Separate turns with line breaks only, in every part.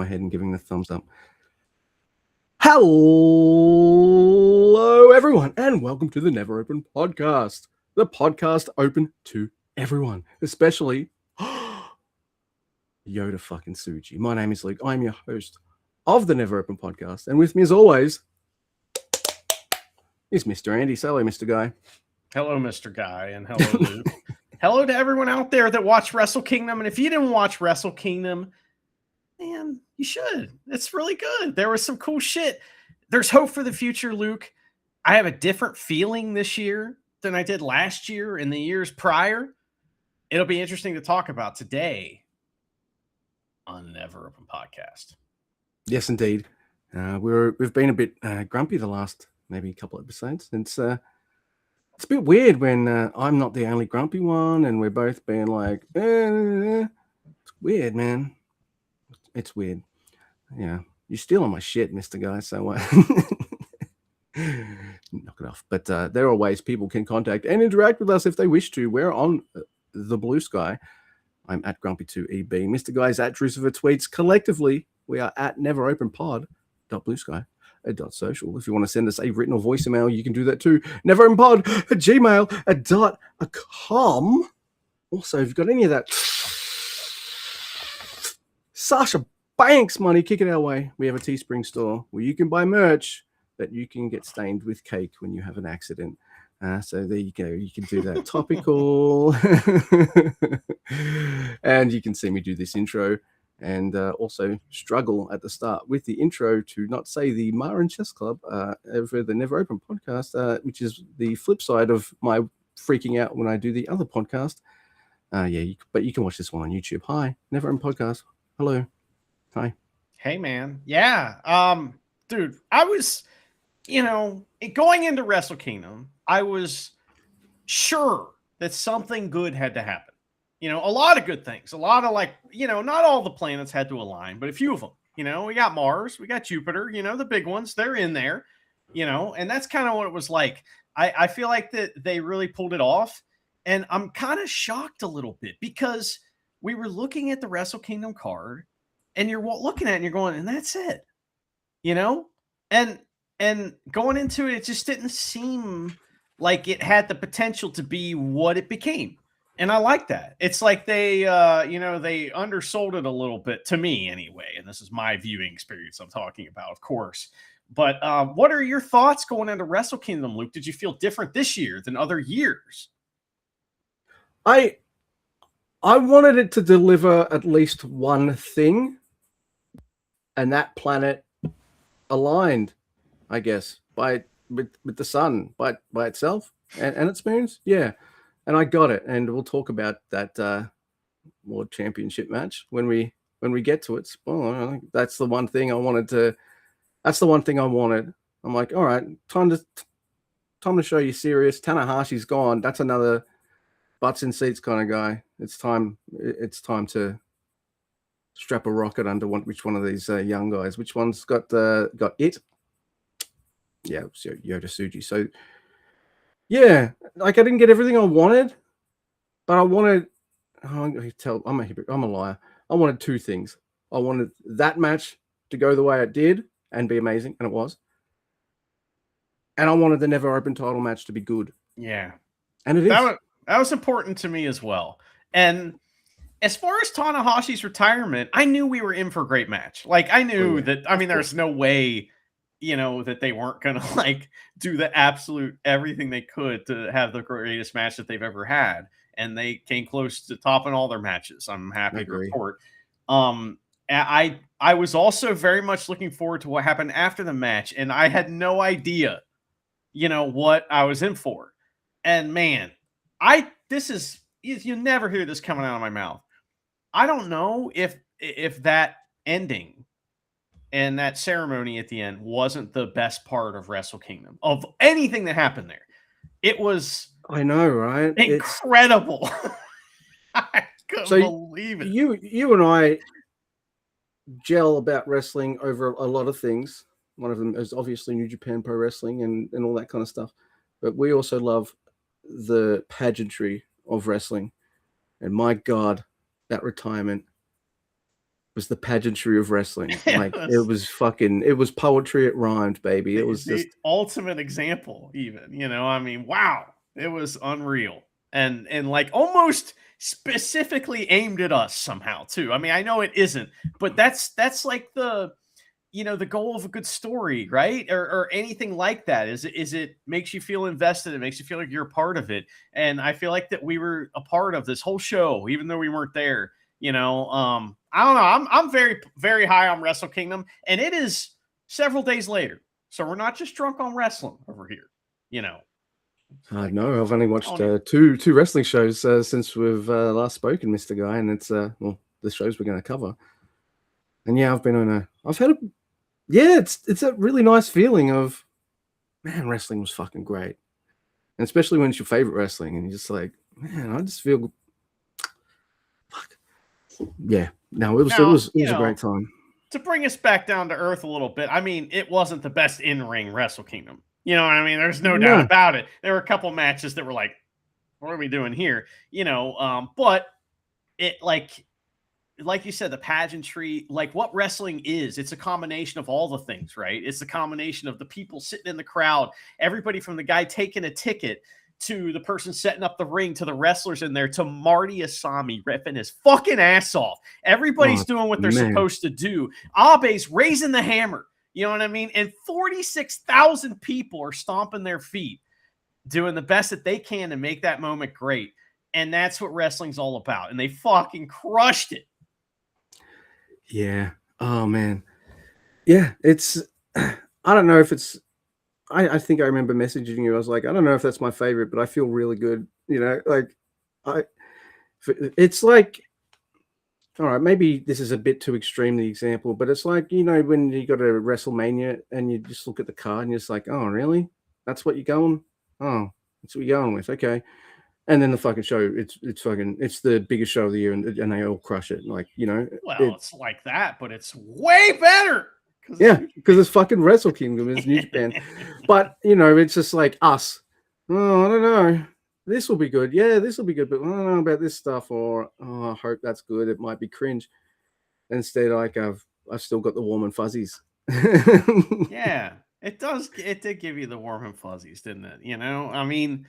Ahead and giving the thumbs up. Hello, everyone, and welcome to the Never Open Podcast. The podcast open to everyone, especially Yoda fucking Suji. My name is Luke. I'm your host of the Never Open Podcast, and with me, as always, is Mr. Andy. Hello, Mr. Guy.
Hello, Mr. Guy, and hello, Luke. Hello to everyone out there that watched Wrestle Kingdom, and if you didn't watch Wrestle Kingdom, man, you should. It's really good. There was some cool shit. There's hope for the future, Luke. I have a different feeling this year than I did last year and the years prior. It'll be interesting to talk about today on the Never Open Podcast.
Yes, indeed. We've been a bit grumpy the last maybe couple of episodes. It's a bit weird when I'm not the only grumpy one, and we're both being like, It's weird, man. It's weird. Yeah, you're stealing my shit, Mr. Guy, so knock it off. But there are ways people can contact and interact with us if they wish to. We're on the Blue Sky. I'm at Grumpy2EB. Mr. Guy's at Drucifer Tweets. Collectively, we are at neveropenpod.bluesky.social. If you want to send us a written or voice email, you can do that too. neveropenpod@gmail.com. Also, if you've got any of that Sasha Banks money, kick it our way. We have a Teespring store where you can buy merch that you can get stained with cake when you have an accident. So there you go. You can do that. Topical. And you can see me do this intro and also struggle at the start with the intro to not say the Mar and Chess Club over the Never Open Podcast, which is the flip side of my freaking out when I do the other podcast. But you can watch this one on YouTube. Hi, Never Open Podcast. Hello. Hi.
Hey, man. Yeah. Dude, I was, going into Wrestle Kingdom, I was sure that something good had to happen. A lot of good things. A lot of not all the planets had to align, but a few of them. We got Mars, we got Jupiter, the big ones, they're in there, and that's kind of what it was like. I feel like that they really pulled it off. And I'm kind of shocked a little bit because we were looking at the Wrestle Kingdom card and you're looking at it and you're going, and that's it, and going into it, it just didn't seem like it had the potential to be what it became. And I like that. It's like they undersold it a little bit to me anyway. And this is my viewing experience I'm talking about, of course. But what are your thoughts going into Wrestle Kingdom, Luke? Did you feel different this year than other years?
I wanted it to deliver at least one thing, and that planet aligned, I guess, with the sun by itself and its moons. Yeah, and I got it, and we'll talk about that World Championship match when we get to it. Well, I think that's the one thing I wanted. That's the one thing I wanted. I'm like, all right, time to show you serious. Tanahashi's gone. That's another butts in seats kind of guy. It's time to strap a rocket under which one of these young guys. Which one's got it? Yeah, it was Yoda Suji. So yeah, like I didn't get everything I wanted, but I wanted. I'm a hypocrite. I'm a liar. I wanted two things. I wanted that match to go the way it did and be amazing, and it was. And I wanted the Never Open title match to be good.
Yeah,
and it is.
That was important to me as well. And as far as Tanahashi's retirement, I knew we were in for a great match. Like I knew that. I mean, there's no way, that they weren't gonna do the absolute everything they could to have the greatest match that they've ever had, and they came close to topping all their matches. I'm happy to report. I was also very much looking forward to what happened after the match, and I had no idea, what I was in for. And man, you never hear this coming out of my mouth. I don't know if that ending and that ceremony at the end wasn't the best part of Wrestle Kingdom, of anything that happened there. It was,
I know, right?
Incredible. I couldn't believe it.
You and I gel about wrestling over a lot of things. One of them is obviously New Japan Pro Wrestling and all that kind of stuff. But we also love the pageantry of wrestling. And my God, that retirement was the pageantry of wrestling.
It
It was poetry. It rhymed, baby. It was
the
just
ultimate example, even, I mean, wow, it was unreal. And like almost specifically aimed at us somehow too. I mean, I know it isn't, but that's like the the goal of a good story, right? Or anything like that is it makes you feel invested. It makes you feel like you're a part of it. And I feel like that we were a part of this whole show, even though we weren't there. I don't know. I'm very, very high on Wrestle Kingdom, and it is several days later. So we're not just drunk on wrestling over here,
no, I've only watched
Tony.
two wrestling shows since we've last spoken, Mr. Guy, and it's well, the shows we're going to cover. And yeah, it's a really nice feeling of, man, wrestling was fucking great. And especially when it's your favorite wrestling and you're just like, man, I just feel, fuck. Yeah, no, it was a great time.
To bring us back down to earth a little bit, I mean, it wasn't the best in-ring Wrestle Kingdom. You know what I mean? There's no doubt about it. There were a couple matches that were like, what are we doing here? But it like you said, the pageantry, like what wrestling is, it's a combination of all the things, right? It's a combination of the people sitting in the crowd, everybody from the guy taking a ticket to the person setting up the ring, to the wrestlers in there, to Marty Asami ripping his fucking ass off. Everybody's doing what they're supposed to do. Abe's raising the hammer. You know what I mean? And 46,000 people are stomping their feet, doing the best that they can to make that moment great. And that's what wrestling's all about. And they fucking crushed it.
Yeah. Oh, man. Yeah, it's, I don't know if it's, I think I remember messaging you. I was like, I don't know if that's my favorite, but I feel really good. It's like, all right, maybe this is a bit too extreme, the example, but it's like, when you go to WrestleMania and you just look at the card and you're just like, oh, really? That's what you're going? Oh, that's what you're going with. Okay. And then the fucking show, it's the biggest show of the year, and they all crush it. Like,
Well, it's like that, but it's way better.
Yeah, because it's fucking Wrestle Kingdom, it's New Japan. But, it's just like us. Oh, I don't know. This will be good. Yeah, this will be good, but I don't know about this stuff. Or, oh, I hope that's good. It might be cringe. Instead, like, I've still got the warm and fuzzies.
Yeah, it does. It did give you the warm and fuzzies, didn't it? I mean,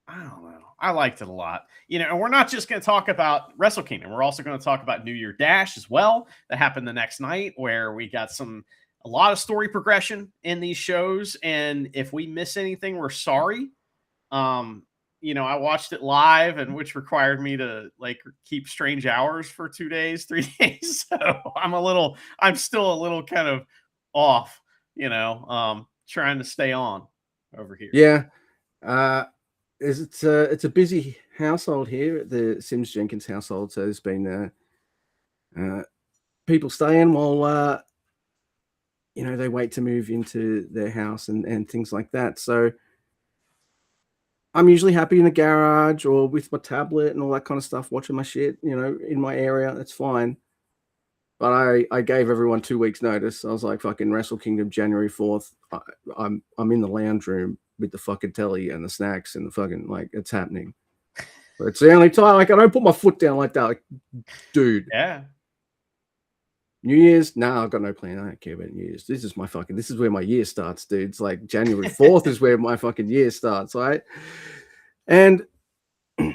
I don't know. I liked it a lot. And we're not just going to talk about Wrestle Kingdom. We're also going to talk about New Year Dash as well. That happened the next night, where we got a lot of story progression in these shows. And if we miss anything, we're sorry. I watched it live, and which required me to keep strange hours for 2 days, 3 days. So I'm still a little kind of off, trying to stay on over here.
Yeah. It's a busy household here at the Sims Jenkins household. So there's been people staying while they wait to move into their house and things like that. So I'm usually happy in the garage or with my tablet and all that kind of stuff, watching my shit, in my area. That's fine. But I gave everyone 2 weeks notice. I was like, fucking Wrestle Kingdom, January 4th. I'm in the lounge room with the fucking telly and the snacks and the fucking, it's happening. But it's the only time, I don't put my foot down like that. Like, dude.
Yeah.
New Year's? Nah, I've got no plan. I don't care about New Year's. This is where my year starts, dude. It's like January 4th is where my fucking year starts, right? And, all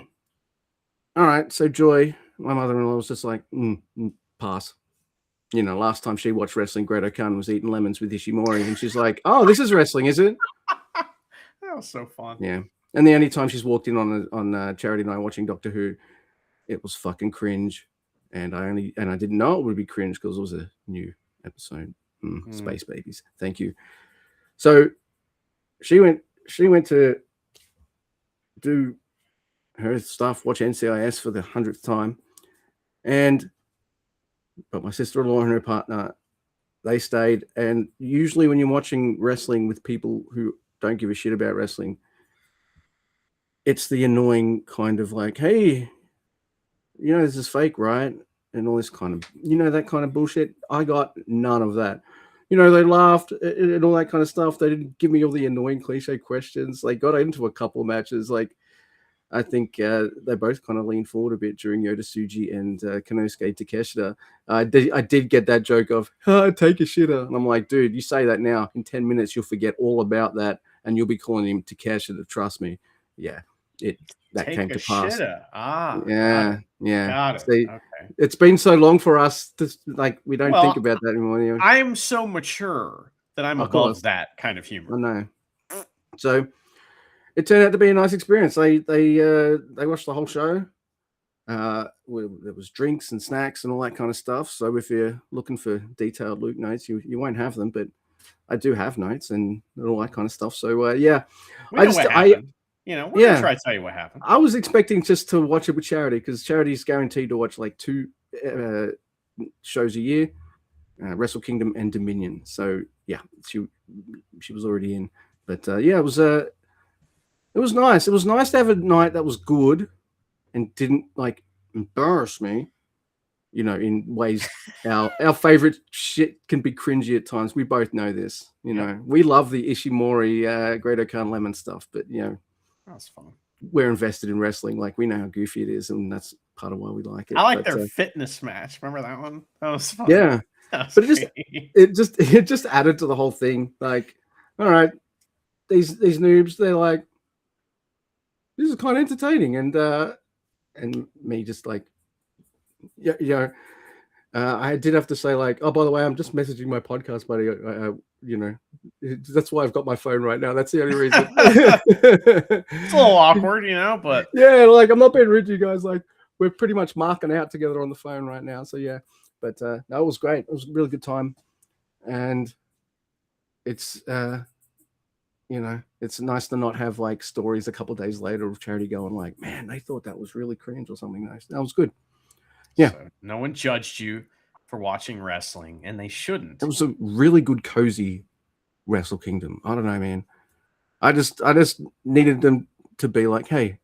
right, so Joy, my mother-in-law, was just like, pass. Last time she watched wrestling, Great O'Khan was eating lemons with Ishimori, and she's like, oh, this is wrestling, is it?
That was so fun.
Yeah. And the only time she's walked in on charity night watching Doctor Who, it was fucking cringe. And I didn't know it would be cringe because it was a new episode. Space babies. Thank you. So she went to do her stuff, watch NCIS for the 100th time. But my sister-in-law and her partner, they stayed. And usually when you're watching wrestling with people who don't give a shit about wrestling, it's the annoying kind of like, hey, this is fake, right? And all this kind of, that kind of bullshit. I got none of that. They laughed and all that kind of stuff. They didn't give me all the annoying cliche questions. They got into a couple of matches. Like, I think they both kind of leaned forward a bit during Yota Tsuji and Konosuke Takeshita. I did get that joke of, take a shitter. And I'm like, dude, you say that now. In 10 minutes, you'll forget all about that. And you'll be calling him Takeshita, trust me. Yeah, that
Take
came
a
to pass.
shitter.
Yeah,
Got it.
See,
Okay.
it's been so long for us to, like, we don't think about that anymore. You know?
I'm so mature that I'm
Of
above
course.
that kind of
I
humor.
know. So it turned out to be a nice experience. They watched the whole show. There was drinks and snacks and all that kind of stuff. So if you're looking for detailed Luke notes, you won't have them, but I do have notes and all that kind of stuff. So yeah,
We know what happened. We're gonna try to tell you what happened.
I was expecting just to watch it with Charity because Charity's guaranteed to watch like 2 shows a year, Wrestle Kingdom and Dominion. So yeah, she was already in. But yeah, it was nice. It was nice to have a night that was good and didn't like embarrass me, in ways our favorite shit can be cringy at times. We both know this. We love the Ishimori Great Okan Lemon stuff, but
that's fun.
We're invested in wrestling. Like, we know how goofy it is, and that's part of why we like it.
I like their fitness match. Remember that one? That was fun.
Yeah. But it just added to the whole thing. Like, all right, these noobs, they're like, this is kind of entertaining, and me just like, I did have to say, like, oh, by the way, I'm just messaging my podcast buddy. That's why I've got my phone right now. That's the only reason.
It's a little awkward, but
yeah, like, I'm not being rude to you guys. Like, we're pretty much marking out together on the phone right now. So yeah, but no, it was great. It was a really good time, and it's it's nice to not have like stories a couple of days later of Charity going like, man, they thought that was really cringe or something. Nice. That was good. Yeah.
So no one judged you for watching wrestling, and they shouldn't.
It was a really good, cozy Wrestle Kingdom. I don't know, man. I just needed them to be like, hey,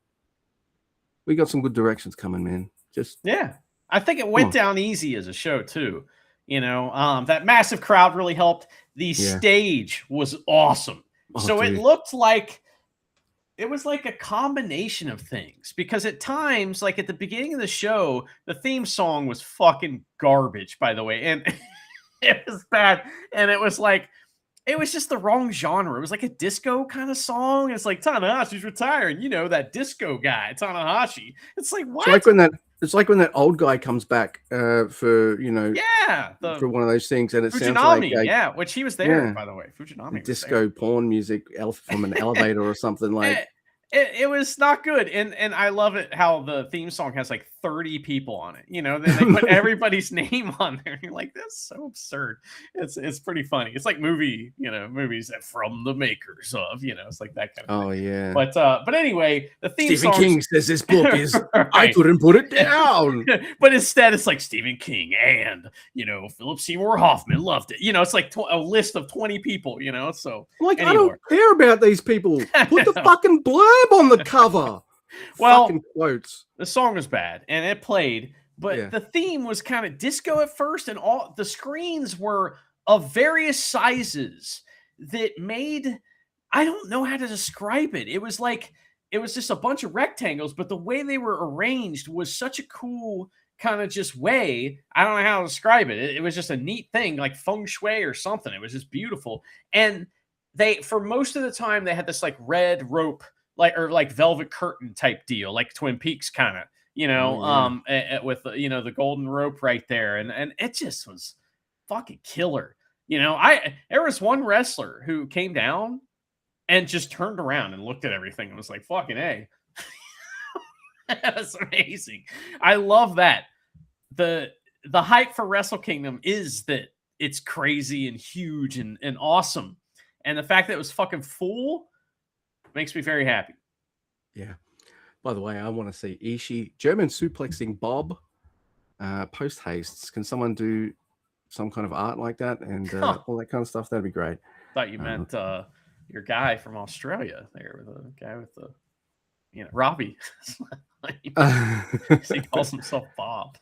we got some good directions coming, man.
Yeah. I think it went down easy as a show too. That massive crowd really helped. The stage was awesome. So dude. It looked like it was like a combination of things, because at times, like at the beginning of the show, the theme song was fucking garbage, by the way. And it was bad. And it was just the wrong genre. It was like a disco kind of song. It's like, Tanahashi's retiring. That disco guy, Tanahashi. It's like, what?
It's like when that old guy comes back for, for one of those things. And it
Fujinami,
sounds like,
which he was there, by the way. Fujinami
disco porn music from an elevator or something like.
It was not good. And I love it how the theme song has like 30 people on it. Then they put everybody's name on there. You're like, that's so absurd. It's pretty funny. It's like movies that from the makers of, it's like that kind of thing.
Yeah.
But anyway, the theme
Stephen King says this book is I couldn't put it down.
But instead it's like Stephen King and Philip Seymour Hoffman loved it. It's like a list of 20 people, so
like anymore. I don't care about these people. Put the fucking blurb on the cover.
Well,
fucking quotes.
The song was bad and it played, but the theme was kind of disco at first, and all the screens were of various sizes that made, I don't know how to describe it. It was just a bunch of rectangles, but the way they were arranged was such a cool kind of just way. I don't know how to describe it. It was just a neat thing, like feng shui or something. It was just beautiful. And for most of the time, they had this like red rope, like velvet curtain type deal, like Twin Peaks kind of, with the golden rope right there, and it just was fucking killer. There was one wrestler who came down and just turned around and looked at everything and was like, fucking A. That's amazing. I love that. The hype for Wrestle Kingdom is that it's crazy and huge and awesome. And the fact that it was fucking full makes me very happy.
Yeah. By the way, I want to see Ishii German suplexing Bob post hastes. Can someone do some kind of art like that and all that kind of stuff? That'd be great.
Thought you meant your guy from Australia there, the guy with the Robbie. He calls himself Bob.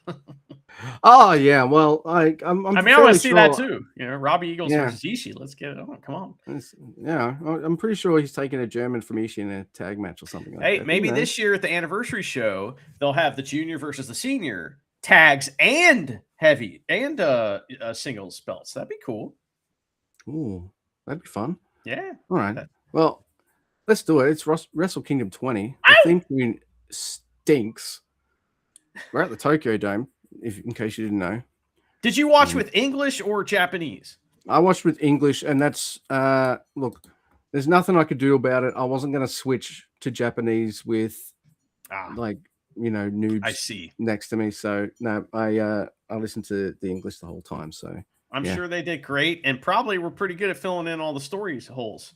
Oh yeah, well, I'm
I
fairly
want to see that
sure.
too. Robbie Eagles
Yeah,
versus Ishii. Let's get it on. Come on.
yeah, I'm pretty sure he's taking a German from Ishii in a tag match or something like
Hey,
that.
maybe this year at the anniversary show, they'll have the junior versus the senior tags and heavy and singles belts. That'd be cool.
Ooh, that'd be fun.
Yeah.
All right. Well, let's do it. It's Wrestle Kingdom 20. The theme tune stinks. We're at the Tokyo Dome, in case you didn't know.
Did you watch with English or Japanese?
I watched with English, and that's look. There's nothing I could do about it. I wasn't going to switch to Japanese with noobs.
I see.
Next to me, so no, I listened to the English the whole time. So
I'm sure they did great, and probably were pretty good at filling in all the stories holes.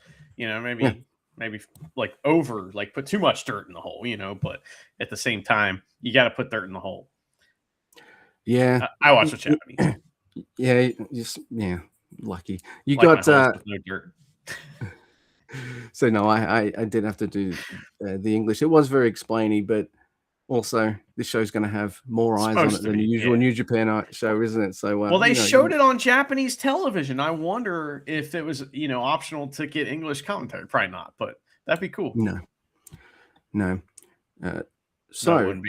Maybe put too much dirt in the hole. But at the same time, you got to put dirt in the hole.
Yeah,
I watched with Japanese.
Yeah, lucky you got
no dirt.
So no, I did have to do the English. It was very explainy, but also this show's going to have more eyes on it than the usual New Japan show, isn't it? So
they showed it on Japanese television. I wonder if it was optional to get English commentary. Probably not, but that'd be cool.
No. So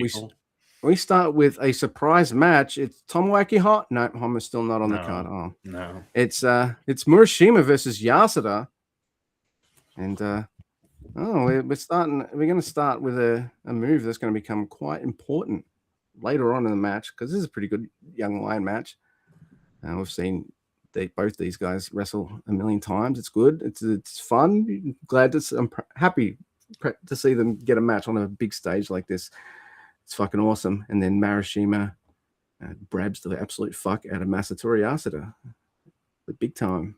we start with a surprise match. It's Tomoaki Hot. No, Homer's still not on the card. Oh
no,
it's Murashima versus Yasuda, and we're going to start with a move that's going to become quite important later on in the match, because this is a pretty good young lion match. We've seen both these guys wrestle a million times. It's good. It's fun. I'm happy to see them get a match on a big stage like this. It's fucking awesome. And then Marashima brabs the absolute fuck out of Masatori Yasuda. The big time.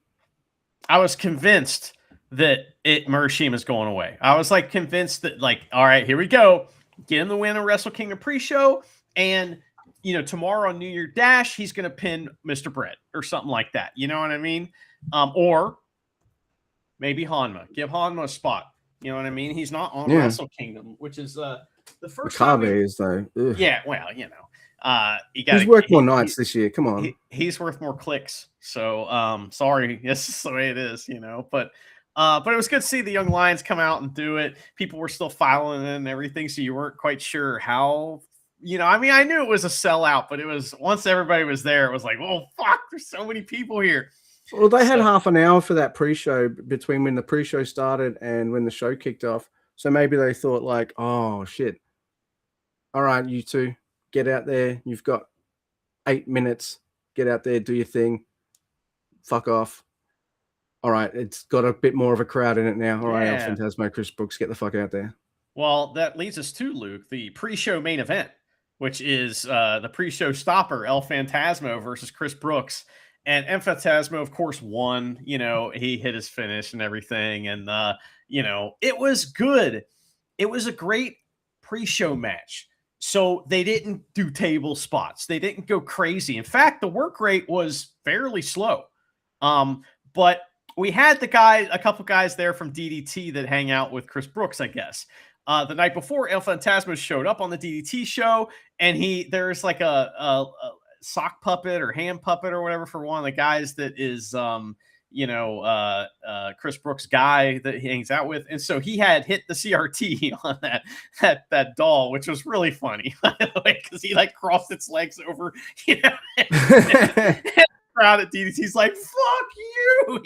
I was convinced that Murashima's going away. I was convinced that all right, here we go. Get him the win of Wrestle Kingdom pre-show. And, tomorrow on New Year Dash, he's going to pin Mr. Brett or something like that. You know what I mean? Or maybe Hanma. Give Hanma a spot. You know what I mean? He's not on Wrestle Kingdom, which is the first time.
Is though. Ugh.
Yeah, well,
he's worked more nights this year. Come on.
He's worth more clicks. So sorry. This is the way it is, But it was good to see the young lions come out and do it. People were still filing in and everything, so you weren't quite sure how. I knew it was a sellout, but it was once everybody was there, it was like, oh fuck, there's so many people here.
Well, they had half an hour for that pre-show between when the pre-show started and when the show kicked off. So maybe they thought oh shit. All right, you two, get out there. You've got 8 minutes. Get out there, do your thing. Fuck off. All right, it's got a bit more of a crowd in it now. All right, El Fantasmo, Chris Brooks, get the fuck out there.
Well, that leads us to, Luke, the pre-show main event, which is the pre-show stopper, El Fantasmo versus Chris Brooks. And El Fantasmo, of course, won. He hit his finish and everything. And, it was good. It was a great pre-show match. So they didn't do table spots. They didn't go crazy. In fact, the work rate was fairly slow. But we had a couple guys there from DDT that hang out with Chris Brooks, I guess. The night before, El Fantasmo showed up on the DDT show, and there's a sock puppet or hand puppet or whatever for one of the guys that is, Chris Brooks' guy that he hangs out with. And so he had hit the CRT on that doll, which was really funny, by the way, because he crossed its legs over, crowd at DDT's like, fuck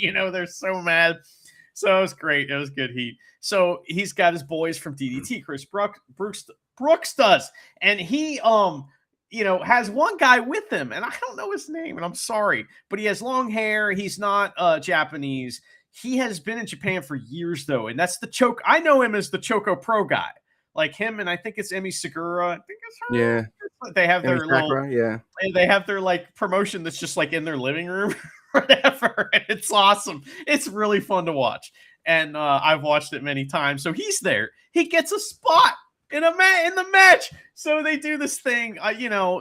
you, they're so mad. So it was great. It was good heat. So he's got his boys from DDT, Chris Brooks does, and he has one guy with him, and I don't know his name, and I'm sorry, but he has long hair. He's not Japanese. He has been in Japan for years, though, and that's the Choke. I know him as the Choco Pro guy, like him, and I think it's Emi Segura. I think it's her.
Yeah,
they have their
little,
they have their promotion that's just in their living room, whatever. And it's awesome. It's really fun to watch, and I've watched it many times. So he's there. He gets a spot in the match. So they do this thing.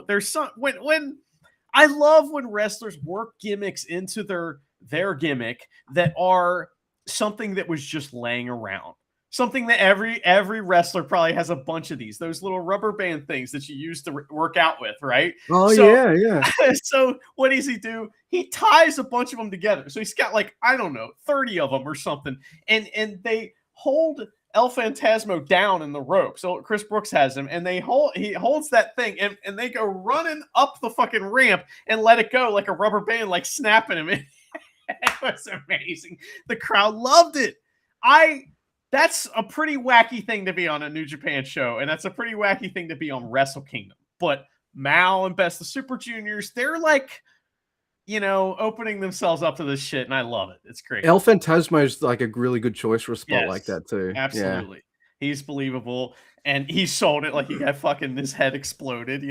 There's some when I love when wrestlers work gimmicks into their gimmick that are something that was just laying around. Something that every wrestler probably has a bunch of these, those little rubber band things that you use to work out with, right?
Oh
So,
yeah.
so what does he do? He ties a bunch of them together. So he's got like, I don't know, 30 of them or something, and they hold El Phantasmo down in the rope. So Chris Brooks has him, and he holds that thing, and they go running up the fucking ramp and let it go like a rubber band, like snapping him. It was amazing. The crowd loved it. That's a pretty wacky thing to be on a New Japan show, and that's a pretty wacky thing to be on Wrestle Kingdom. But Mal and Best of Super Juniors, they're like, opening themselves up to this shit, and I love it. It's great.
El Phantasmo's like a really good choice for a spot like
Yes,
that too.
absolutely. Yeah. He's believable, and he sold it like he got fucking his head exploded.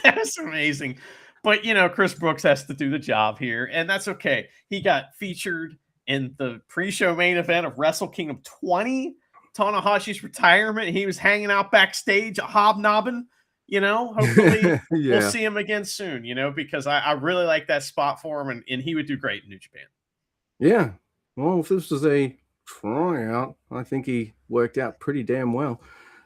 That's amazing. But Chris Brooks has to do the job here, and that's okay. He got featured in the pre-show main event of Wrestle Kingdom 20, Tanahashi's retirement. He was hanging out backstage, hobnobbing. Hopefully we'll see him again soon. Because I really like that spot for him, and he would do great in New Japan.
Yeah. Well, if this was a tryout, I think he worked out pretty damn well.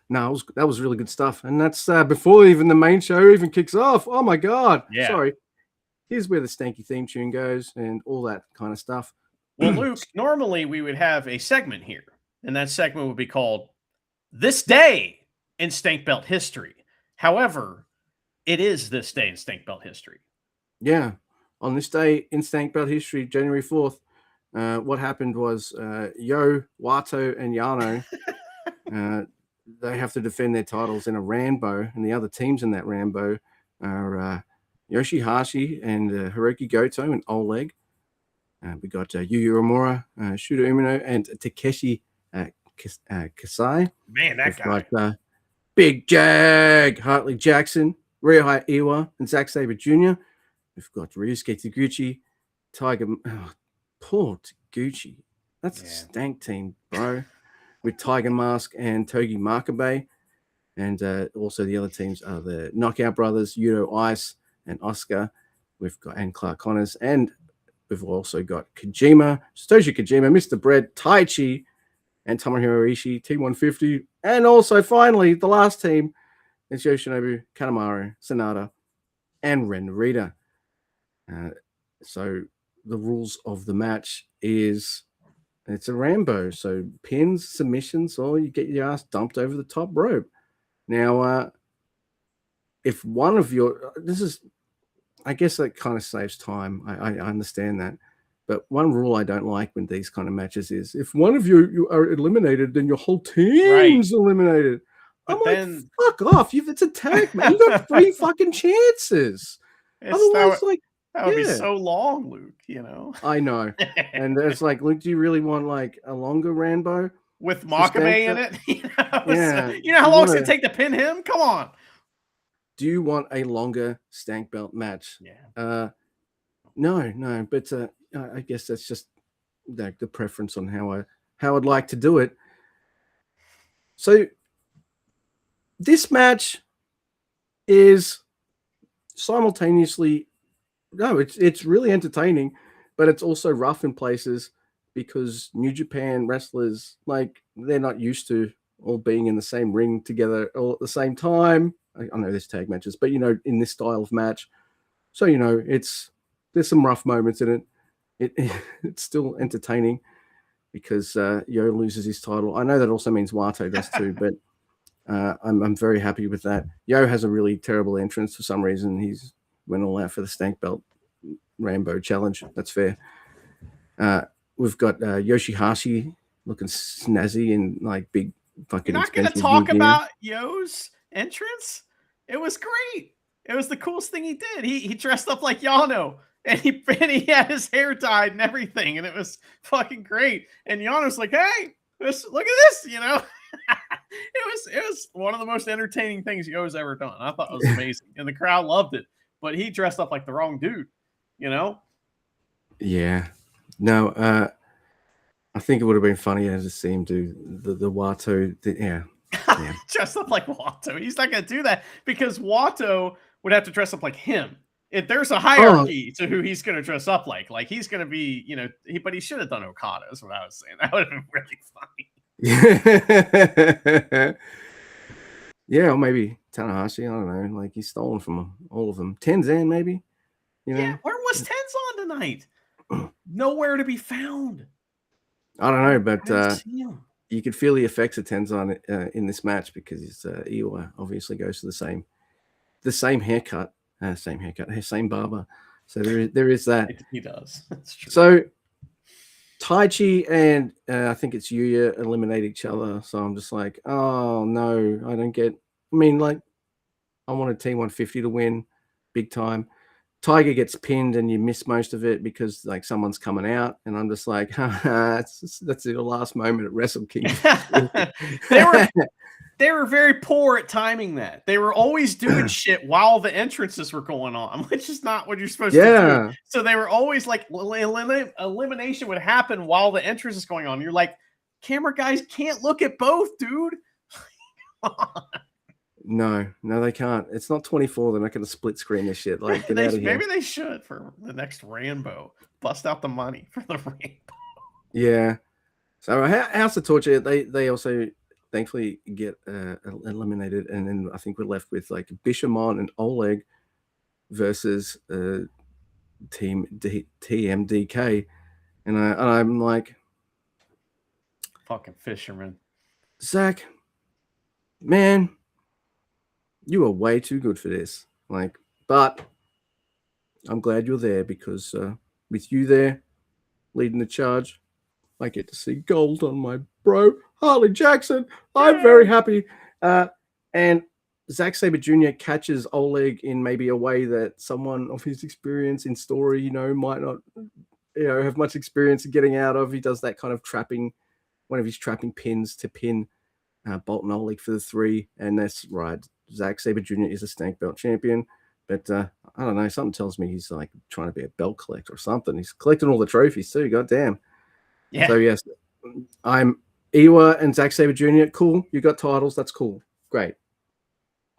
No, that was really good stuff, and that's before even the main show even kicks off. Oh my god!
Yeah.
Sorry. Here's where the stanky theme tune goes and all that kind of stuff.
Well, Luke, normally we would have a segment here, and that segment would be called "This Day in Stank Belt History." However, it is this day in Stank Belt history.
Yeah, on this day in Stank Belt history, January 4th, what happened was Yo, Wato, and Yano. They have to defend their titles in a Rambo, and the other teams in that Rambo are Yoshihashi and Hiroki Goto and Oleg. We got Yu Uemura, Shota Umino, and Takeshi Kasai.
Man, that guy.
Got Big Jag, Hartley Jackson, Ryohei Iwa, and Zack Sabre Jr. We've got Ryusuke Taguchi, Tiger. Oh, poor Taguchi. That's a stank team, bro. With Tiger Mask and Togi Makabe. And also the other teams are the Knockout Brothers, Yuto Ice and Oscar. And Clark Connors. And we've also got Kojima, Satoshi Kojima, Mr. Bread, Taichi, and Tomohiro Ishii, T150. And also, finally, the last team is Yoshinobu Kanemaru, Sonata, and Ren Narita. So the rules of the match is it's a Rambo. So pins, submissions, or you get your ass dumped over the top rope. Now, if one of I guess that kind of saves time. I understand that. But one rule I don't like when these kind of matches is if one of you are eliminated, then your whole team's eliminated. But then, fuck off. It's a tag, man. You got 3 fucking chances. Otherwise,
that would be so long, Luke,
I know. And it's like, Luke, do you really want like a longer Rambo?
With Makabe in it?
Yeah.
You know how long it's going to take to pin him? Come on.
Do you want a longer stank belt match?
Yeah.
No, but I guess that's just the preference on how I'd like to do it. So this match is simultaneously it's really entertaining, but it's also rough in places because New Japan wrestlers, like, they're not used to all being in the same ring together all at the same time. I know there's tag matches, but in this style of match, so there's some rough moments in it. It's still entertaining because Yo loses his title. I know that also means Wato does too, but I'm very happy with that. Yo has a really terrible entrance for some reason. He's went all out for the stank belt Rambo challenge. That's fair. We've got Yoshihashi looking snazzy and like big fucking.
You're not going to talk about Yo's entrance? It was great. It was the coolest thing he did. He dressed up like Yano. And he had his hair dyed and everything, and it was fucking great. And Yano's like, "Hey, look at this," It was one of the most entertaining things Yo's ever done. I thought it was amazing, and the crowd loved it. But he dressed up like the wrong dude,
Yeah, no, I think it would have been funnier to see him do the Wato. Yeah.
Dressed up like Wato. He's not going to do that because Wato would have to dress up like him. There's a hierarchy to who he's going to dress up like. Like he's going to be, but he should have done Okada. Is what I was saying. That would have been really funny.
Yeah, or maybe Tanahashi. I don't know. Like he's stolen from all of them. Tenzan, maybe. You
Yeah,
know.
where was Tenzan tonight? Nowhere to be found.
I don't know,
I didn't
but
see him.
you could feel the effects of Tenzan in this match because his Iwa obviously goes to the same haircut, same barber. So there is that.
He does. That's true.
So Taichi and I think it's Yuya eliminate each other. So I'm just like, oh no, I don't get. I mean, like, I wanted T150 to win, big time. Tiger gets pinned and you miss most of it because like someone's coming out, and I'm just like, that's the last moment at Wrestle Kingdom.
they were very poor at timing that. They were always doing shit while the entrances were going on, which is not what you're supposed to do. So they were always like elimination would happen while the entrance is going on. You're like, camera guys can't look at both, dude.
No, they can't. It's not 24. They're not going to split screen this shit. Like, get out of here.
Maybe they should for the next Rambo. Bust out the money for the Rambo.
Yeah. So House of Torture, they also thankfully get eliminated, and then I think we're left with like Bishamon and Oleg versus Team TMDK, and I'm like,
fucking fisherman,
Zach, man, you are way too good for this. Like, but I'm glad you're there because with you there leading the charge, I get to see gold on my bro, Harley Jackson. I'm very happy. And Zack Sabre Jr. catches Oleg in maybe a way that someone of his experience in story, might not, have much experience in getting out of. He does that kind of trapping, one of his trapping pins to pin Bolton Oleg for the 3. And that's right. Zack Sabre Jr. is a stank belt champion. But I don't know. Something tells me he's like trying to be a belt collector or something. He's collecting all the trophies too. God damn.
Yeah.
So yes, I'm Iwa and Zack Sabre Jr. Cool. You got titles. That's cool. Great.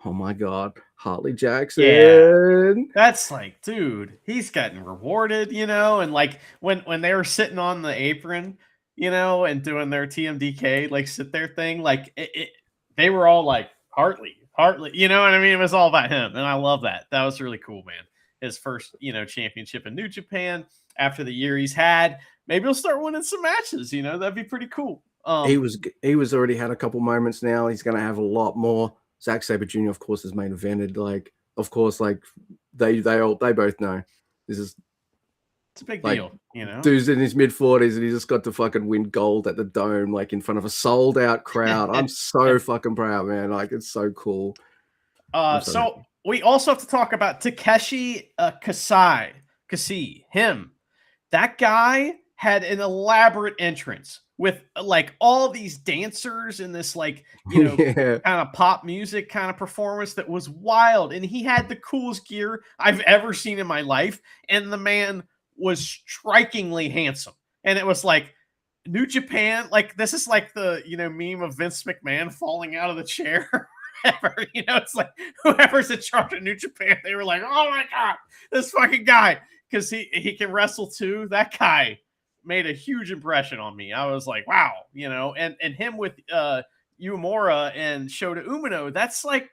Oh my God, Harley Jackson.
Yeah. That's like, dude, he's getting rewarded, and like when they were sitting on the apron, and doing their TMDK like sit there thing, like they were all like Hartley, you know what I mean? It was all about him, and I love that. That was really cool, man. His first, championship in New Japan after the year he's had. Maybe he'll start winning some matches. That'd be pretty cool.
He was already had a couple moments. Now he's going to have a lot more. Zack Sabre Jr. of course is main evented. Like, of course, like they both know this is.
It's a big deal,
Dude's in his mid-40s and he just got to fucking win gold at the Dome, like in front of a sold-out crowd. I'm so fucking proud, man. Like, it's so cool.
So we also have to talk about Takeshi Kasai. Him. That guy had an elaborate entrance with like all these dancers in this like, kind of pop music kind of performance that was wild. And he had the coolest gear I've ever seen in my life. And the man was strikingly handsome. And it was like New Japan, like this is like the, meme of Vince McMahon falling out of the chair. It's like whoever's in charge of New Japan, they were like, oh my God, this fucking guy. Because he can wrestle too. That guy made a huge impression on me. I was like, wow, and him with Uemura and Shota Umino, that's like,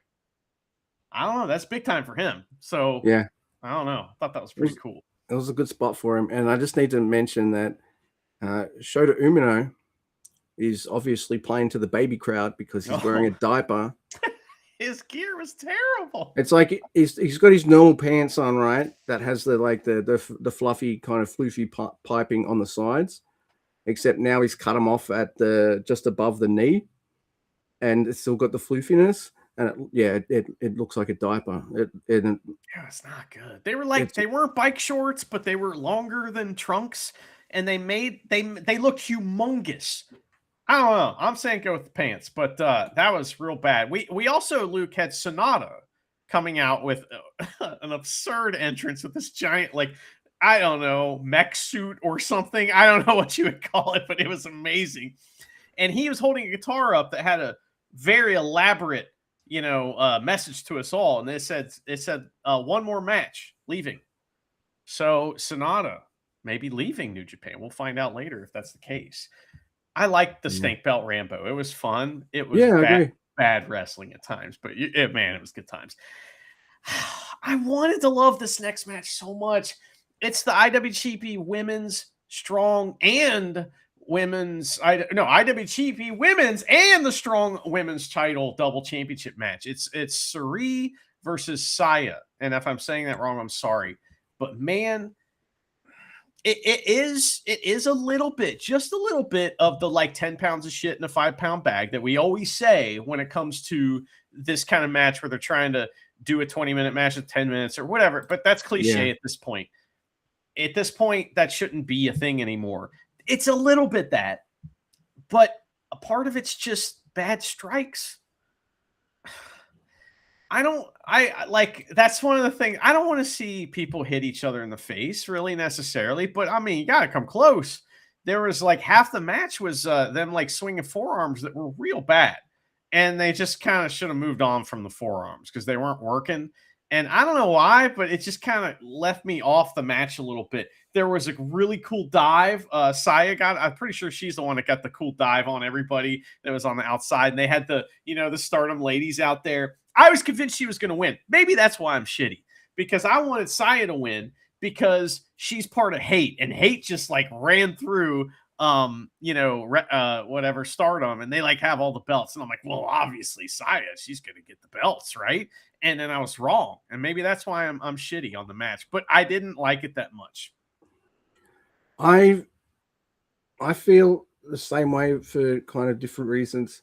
I don't know, that's big time for him. So
yeah,
I don't know. I thought that was pretty cool.
It was a good spot for him. And I just need to mention that Shota Umino is obviously playing to the baby crowd because he's wearing a diaper.
His gear was terrible.
It's like he's got his normal pants on, right? That has the fluffy kind of floofy piping on the sides, except now he's cut them off at just above the knee, and it's still got the floofiness. And it looks like a diaper.
It's not good. They were like they weren't bike shorts, but they were longer than trunks, and they look humongous. I don't know. I'm saying go with the pants, but that was real bad. We also, Luke, had Sonata coming out with an absurd entrance with this giant, like, I don't know, mech suit or something. I don't know what you would call it, but it was amazing. And he was holding a guitar up that had a very elaborate, message to us all. And it said one more match, leaving. So Sonata maybe leaving New Japan. We'll find out later if that's the case. I liked the Snake Belt Rambo. It was fun. It was
Yeah, I agree.
bad wrestling at times, but man, it was good times. I wanted to love this next match so much. It's the IWGP Women's Strong and IWGP Women's and the Strong Women's Title Double Championship match. It's Sari versus Saya, and if I'm saying that wrong, I'm sorry. But man, it is a little bit, just a little bit of the like 10 pounds of shit in a 5-pound bag that we always say when it comes to this kind of match where they're trying to do a 20-minute match of 10 minutes or whatever. But that's cliche at this point. At this point, that shouldn't be a thing anymore. It's a little bit that, but a part of it's just bad strikes. That's one of the things. I don't want to see people hit each other in the face really necessarily, but I mean, you got to come close. There was like half the match was them like swinging forearms that were real bad. And they just kind of should have moved on from the forearms because they weren't working. And I don't know why, but it just kind of left me off the match a little bit. There was a really cool dive. Saya I'm pretty sure she's the one that got the cool dive on everybody that was on the outside. And they had the Stardom ladies out there. I was convinced she was going to win. Maybe that's why I'm shitty, because I wanted Saya to win because she's part of Hate, and Hate just like ran through whatever Stardom, and they like have all the belts, and I'm like, well, obviously Saya, she's gonna get the belts, right? And then I was wrong, and maybe that's why I'm shitty on the match, but I didn't like it that much.
I feel the same way for kind of different reasons.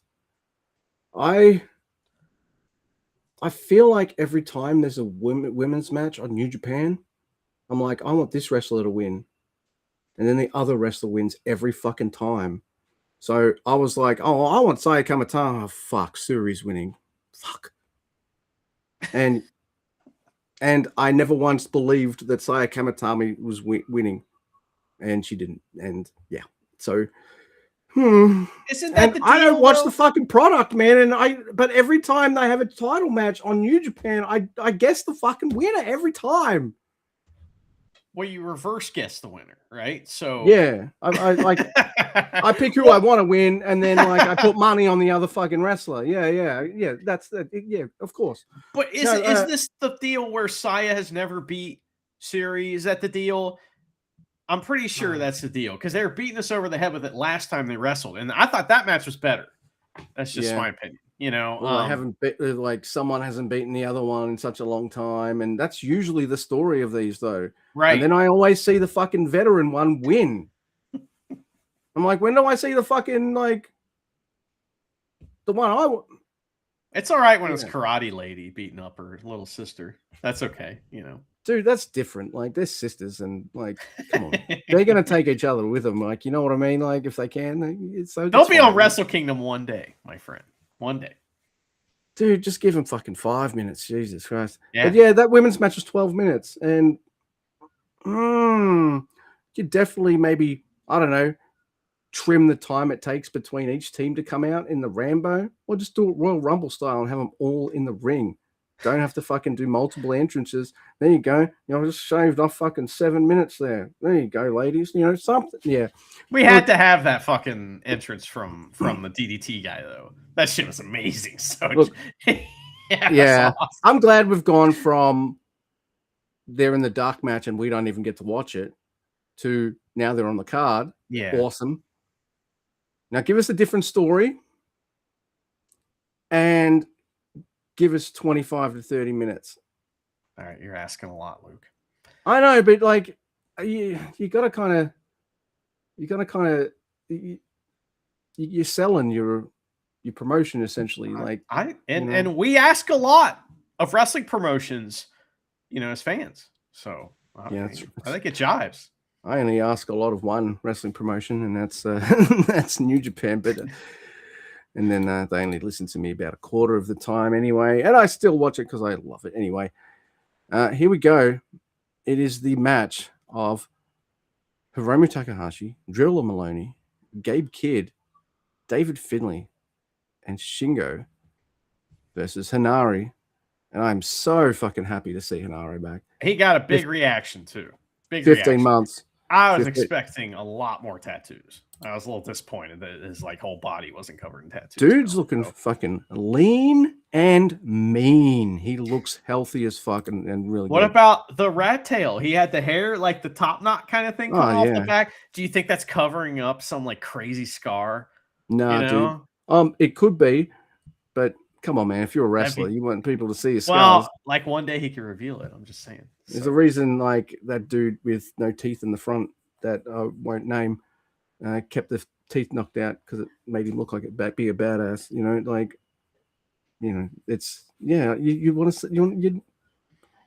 I feel like every time there's a women's match on New Japan, I'm like, I want this wrestler to win. And then the other wrestler wins every fucking time. So I was like, oh, I want Saya Kamatani. Oh, fuck, Suri's winning. Fuck. And I never once believed that Saya Kamatani was winning. And she didn't. And yeah. So
Isn't that the deal,
I don't watch the fucking product, man. But every time they have a title match on New Japan, I guess the fucking winner every time.
Well, you reverse guess the winner, right? So
yeah, I pick who I want to win, and then like I put money on the other fucking wrestler. Yeah. That's yeah, of course.
But is this the deal where Saya has never beat Suri? Is that the deal? I'm pretty sure that's the deal because they were beating us over the head with it last time they wrestled, and I thought that match was better. That's just my opinion.
Well, someone hasn't beaten the other one in such a long time, and that's usually the story of these, though.
Right.
And then I always see the fucking veteran one win. I'm like, when do I see the fucking the one
It's all right when it's Karate Lady beating up her little sister. That's okay,
Dude, that's different. Like, they're sisters, and like, come on, they're gonna take each other with them. Like, you know what I mean? Like, if they can,
they'll be on Wrestle Kingdom one day, my friend. One day.
Dude, just give them fucking 5 minutes. Jesus Christ. Yeah. But yeah, that women's match was 12 minutes. And you definitely maybe, I don't know, trim the time it takes between each team to come out in the Rambo, or just do it Royal Rumble style and have them all in the ring. Don't have to fucking do multiple entrances. There you go. Just shaved off fucking 7 minutes there. There you go, ladies. Something. Yeah.
We had to have that fucking entrance from the DDT guy, though. That shit was amazing. So
look, yeah. Awesome. I'm glad we've gone from they're in the dark match and we don't even get to watch it to now they're on the card.
Yeah.
Awesome. Now give us a different story and give us 25 to 30 minutes.
All right, you're asking a lot, Luke.
I know, but like you gotta kind of you're selling your promotion essentially.
And we ask a lot of wrestling promotions, as fans. So I think it jives.
I only ask a lot of one wrestling promotion, and that's that's New Japan, but and then they only listen to me about a quarter of the time anyway, and I still watch it because I love it anyway. Here we go. It is the match of Hiromu Takahashi, Drilla Maloney, Gabe Kidd, David Finlay, and Shingo versus Hanari. And I'm so fucking happy to see Hanari back.
He got a big reaction too. Big
15 months.
I was
50.
expecting a lot more tattoos. I was a little disappointed that his like whole body wasn't covered in tattoos.
Dude's looking fucking lean and mean. He looks healthy as fuck and really
What
good.
about the rat tail? He had the hair, like the top knot kind of thing coming off the back. Do you think that's covering up some like crazy scar?
Nah, dude. It could be, but come on, man. If you're a wrestler, you want people to see your scars.
Well, like one day he could reveal it. I'm just saying.
There's a reason, like that dude with no teeth in the front that I won't name kept the teeth knocked out because it made him look like be a badass. You know, like, you know, it's you want to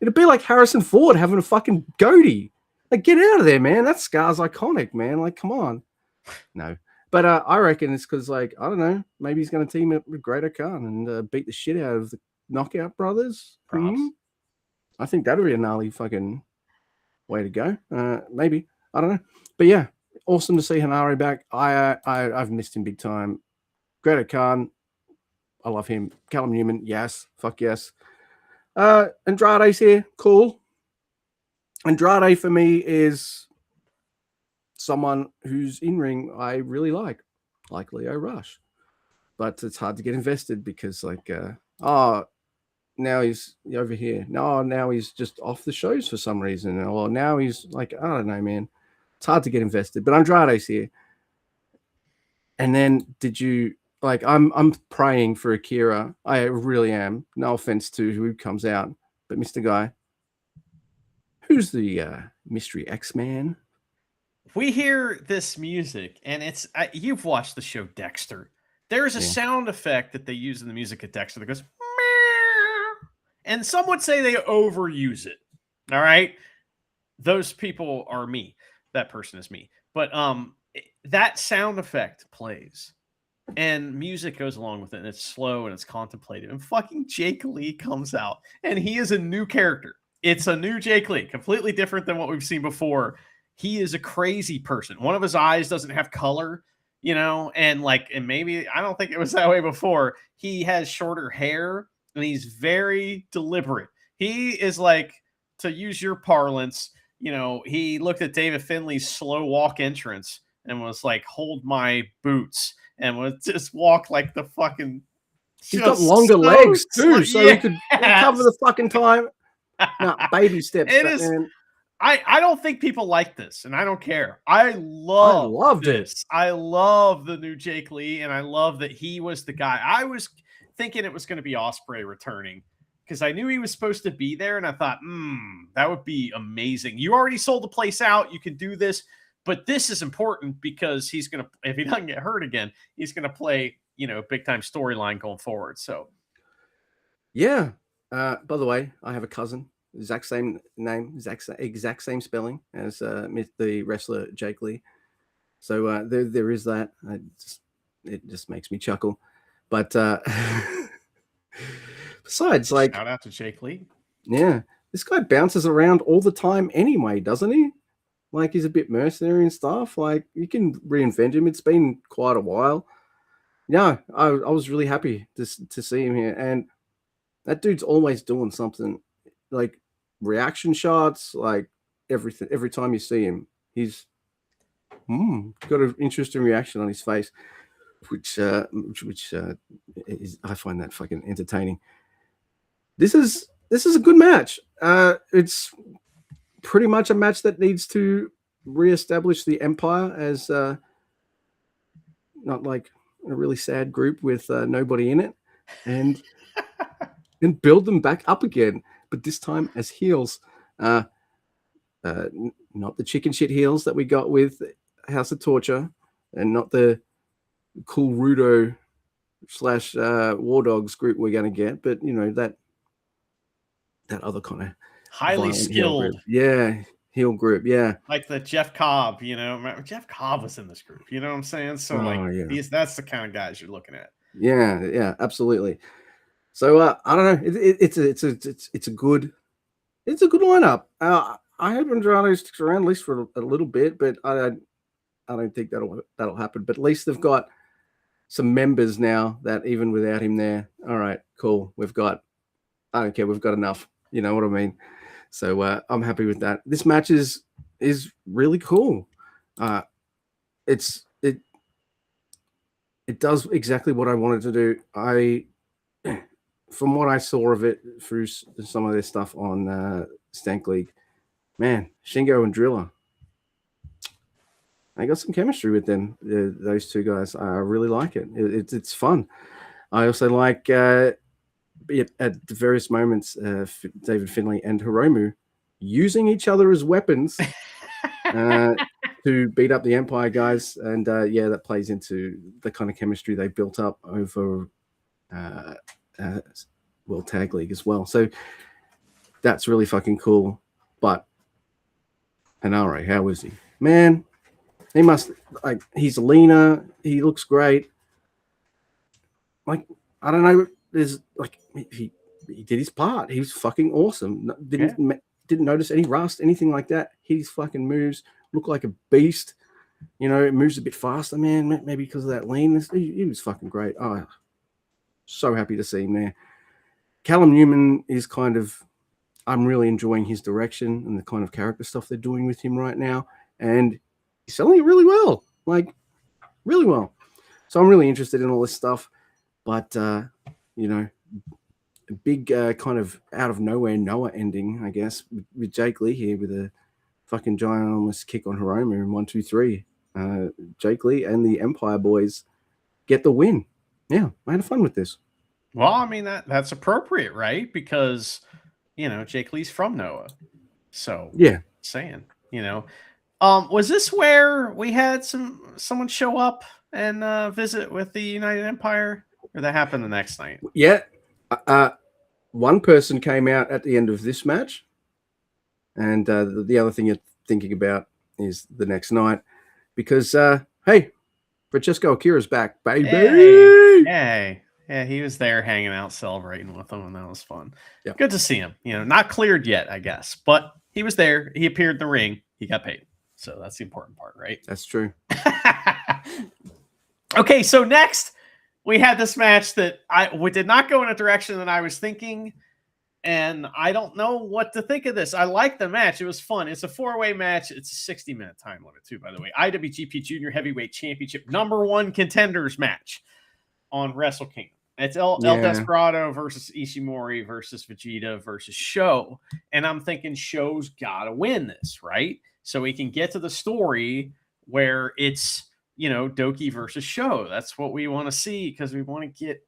it'd be like Harrison Ford having a fucking goatee. Like, get out of there, man. That scar's iconic, man. Like, come on. No. But I reckon it's because, like, I don't know, maybe he's going to team up with Great Khan and beat the shit out of the Knockout Brothers. I think that'd be a gnarly fucking way to go. Maybe. I don't know. But yeah, awesome to see Hanare back. I've missed him big time. Great Khan, I love him. Callum Newman, yes. Fuck yes. Andrade's here. Cool. Andrade for me is someone who's in ring I really like Leo Rush, but it's hard to get invested because now he's over here. No, now he's just off the shows for some reason, or now he's like, I don't know, man. It's hard to get invested. But Andrade's here, and then did you like? I'm praying for Akira. I really am. No offense to who comes out, but Mr. Guy, who's the mystery X-Man?
We hear this music, and it's you've watched the show Dexter. There's a sound effect that they use in the music of Dexter that goes, meow, and some would say they overuse it. All right, those people are me. That person is me. But that sound effect plays, and music goes along with it, and it's slow and it's contemplative. And fucking Jake Lee comes out, and he is a new character. It's a new Jake Lee, completely different than what we've seen before. He is a crazy person. One of his eyes doesn't have color, you know, and maybe I don't think it was that way before. He has shorter hair and he's very deliberate. He is like, to use your parlance, you know, he looked at David Finley's slow walk entrance and was like, hold my boots, and would just walk like the fucking.
He's got longer legs too, so he could cover the fucking time. No, baby steps.
It is. Man. I don't think people like this, and I don't care. I loved this. I love the new Jake Lee, and I love that he was the guy. I was thinking it was going to be Ospreay returning because I knew he was supposed to be there, and I thought, that would be amazing. You already sold the place out. You can do this, but this is important because he's going to, if he doesn't get hurt again, he's going to play, you know, big time storyline going forward. So,
yeah. By the way, I have a cousin. Exact same name, exact same spelling as the wrestler Jake Lee. So there is that. It just makes me chuckle. But besides, like,
shout out to Jake Lee.
Yeah, this guy bounces around all the time anyway, doesn't he? Like, he's a bit mercenary and stuff. Like, you can reinvent him. It's been quite a while. Yeah, I was really happy to see him here, and that dude's always doing something. Like reaction shots, like everything. Every time you see him, he's got an interesting reaction on his face, which is, I find that fucking entertaining. This is a good match. It's pretty much a match that needs to reestablish the Empire as not like a really sad group with nobody in it, and build them back up again. But this time as heels, not the chicken shit heels that we got with House of Torture, and not the cool Rudo / War Dogs group we're going to get, but you know that other kind of
highly skilled,
heel group,
like the Jeff Cobb. You know, Jeff Cobb was in this group. You know what I'm saying? So that's the kind of guys you're looking at.
Yeah, absolutely. So I don't know. It's a good lineup. I hope Andrade sticks around at least for a little bit, but I don't think that'll happen. But at least they've got some members now that even without him there, all right, cool. I don't care. We've got enough. You know what I mean? So I'm happy with that. This match is is really cool. It does exactly what I wanted to do. From what I saw of it through some of their stuff on Stank League, man, Shingo and Driller, I got some chemistry with them. Those two guys, I really like it. It's fun. I also like at the various moments, David Finlay and Hiromu using each other as weapons to beat up the Empire guys, and that plays into the kind of chemistry they built up over World Tag League as well. So that's really fucking cool. But Hanare, how is he? Man, he must, like, he's leaner. He looks great. Like, I don't know. There's like he did his part. He was fucking awesome. Didn't notice any rust, anything like that. His fucking moves look like a beast. You know, it moves a bit faster, man. Maybe because of that leanness. He was fucking great. Oh, so happy to see him there. Callum Newman is kind of, I'm really enjoying his direction and the kind of character stuff they're doing with him right now. And he's selling it really well. Like, really well. So I'm really interested in all this stuff. But, you know, a big kind of out of nowhere Noah ending, I guess, with Jake Lee here with a fucking ginormous kick on Hiromu in 1, 2, 3. Jake Lee and the Empire boys get the win. Yeah, I had fun with this.
Well, I mean, that's appropriate, right? Because, you know, Jake Lee's from Noah. So,
yeah,
saying, you know, was this where we had someone show up and visit with the United Empire, or that happened the next night?
Yeah. One person came out at the end of this match, and the other thing you're thinking about is the next night, because hey, Francesco Akira's back, baby.
Yay. Yeah, he was there hanging out, celebrating with them, and that was fun.
Yep.
Good to see him. You know, not cleared yet, I guess, but he was there. He appeared in the ring. He got paid. So that's the important part, right?
That's true.
Okay, so next we had this match that we did not go in a direction that I was thinking, and I don't know what to think of this. I like the match. It was fun. It's a 4-way match. It's a 60-minute time limit, too, by the way. IWGP Junior Heavyweight Championship #1 contenders match on Wrestle Kingdom. It's El Desperado versus Ishimori versus Vegeta versus Sho. And I'm thinking Sho's got to win this, right? So we can get to the story where it's, you know, Doki versus Sho. That's what we want to see, because we want to get,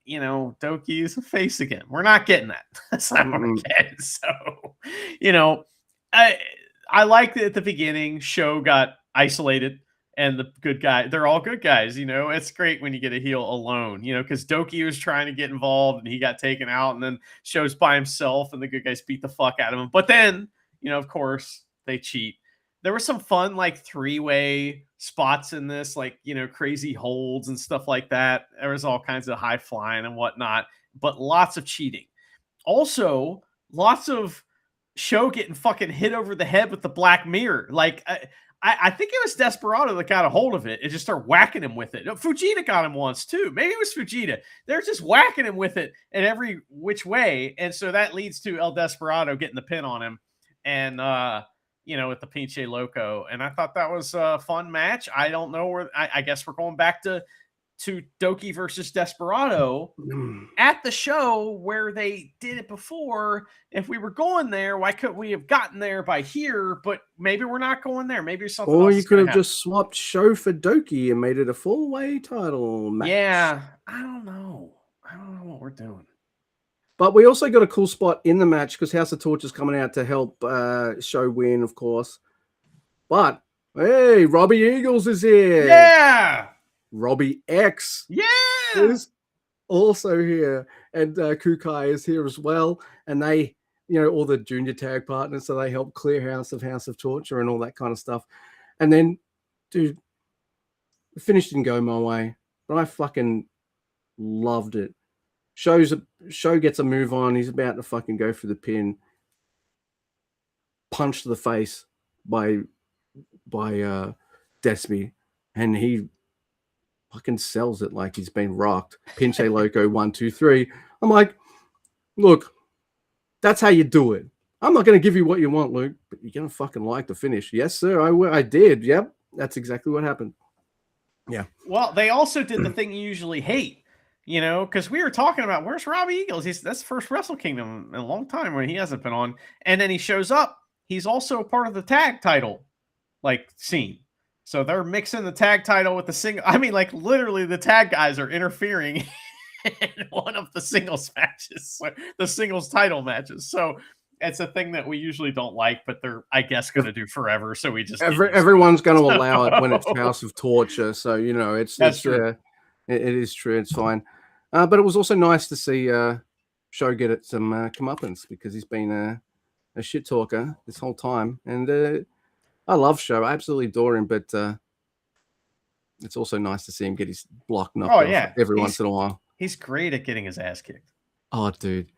you know, Doki as a face again. We're not getting that. That's not what we're getting. So, you know, I like that at the beginning, Sho got isolated. And the good guy, they're all good guys, you know. It's great when you get a heel alone, you know, because Doki was trying to get involved and he got taken out, and then Sho's by himself and the good guys beat the fuck out of him. But then, you know, of course, they cheat. There were some fun, like, 3-way spots in this, like, you know, crazy holds and stuff like that. There was all kinds of high flying and whatnot, but lots of cheating. Also, lots of Sho getting fucking hit over the head with the black mirror. Like, I think it was Desperado that got a hold of it and just started whacking him with it. Fujita got him once too. Maybe it was Fujita. They're just whacking him with it in every which way. And so that leads to El Desperado getting the pin on him. And, you know, with the Pinche Loco. And I thought that was a fun match. I don't know where, I guess we're going back to Doki versus Desperado at the show where they did it before. If we were going there, why couldn't we have gotten there by here? But maybe we're not going there. Maybe something
or
else
you could have just swapped Sho for Doki and made it a 4-way title match.
Yeah, I don't know what we're doing.
But we also got a cool spot in the match because House of Torch is coming out to help Sho win, of course. But hey, Robbie Eagles is here.
Yeah.
Robbie X is also here, and Kukai is here as well, and they, you know, all the junior tag partners, so they help clear House of Torture and all that kind of stuff. And then, dude, the finish didn't go my way, but I fucking loved it. Sho gets a move on. He's about to fucking go for the pin. Punch to the face by Despy, and he fucking sells it like he's been rocked. Pinche Loco 1, 2, 3. I'm like, look, that's how you do it. I'm not going to give you what you want, Luke, but you're going to fucking like the finish. Yes, sir. I did. Yep. That's exactly what happened. Yeah.
Well, they also did the thing you usually hate, because we were talking about where's Robbie Eagles. That's the first Wrestle Kingdom in a long time when he hasn't been on, and then he shows up. He's also a part of the tag title scene. So they're mixing the tag title with the single. I mean, literally, the tag guys are interfering in one of the singles matches, the singles title matches. So it's a thing that we usually don't like, but they're, I guess, going to do forever. So we just
everyone's going to allow it when it's House of Torture. So
that's true.
It is true. It's fine. But it was also nice to see Show get at some comeuppance because he's been a shit talker this whole time, and I love Show. I absolutely adore him, but it's also nice to see him get his block knocked off every once in a while.
He's great at getting his ass kicked.
Oh, dude.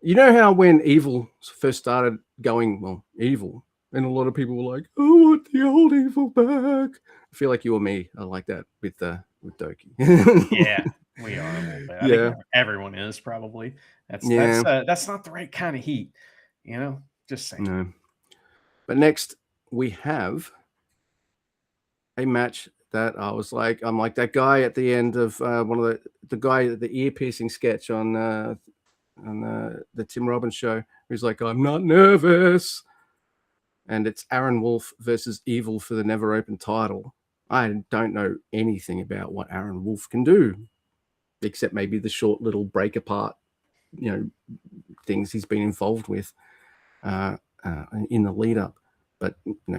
You know how when Evil first started going, evil, and a lot of people were like, "I want the old Evil back." I feel like you or me are like that with Doki.
Yeah, we are a little bit. I think everyone is probably. That's not the right kind of heat, Just saying.
No. But next we have a match that I'm like that guy at the end of one of the ear piercing sketch on the Tim Robbins show. Who's like, "I'm not nervous," and it's Aaron Wolf versus Evil for the Never Open title. I don't know anything about what Aaron Wolf can do, except maybe the short little break apart, things he's been involved with in the lead up. But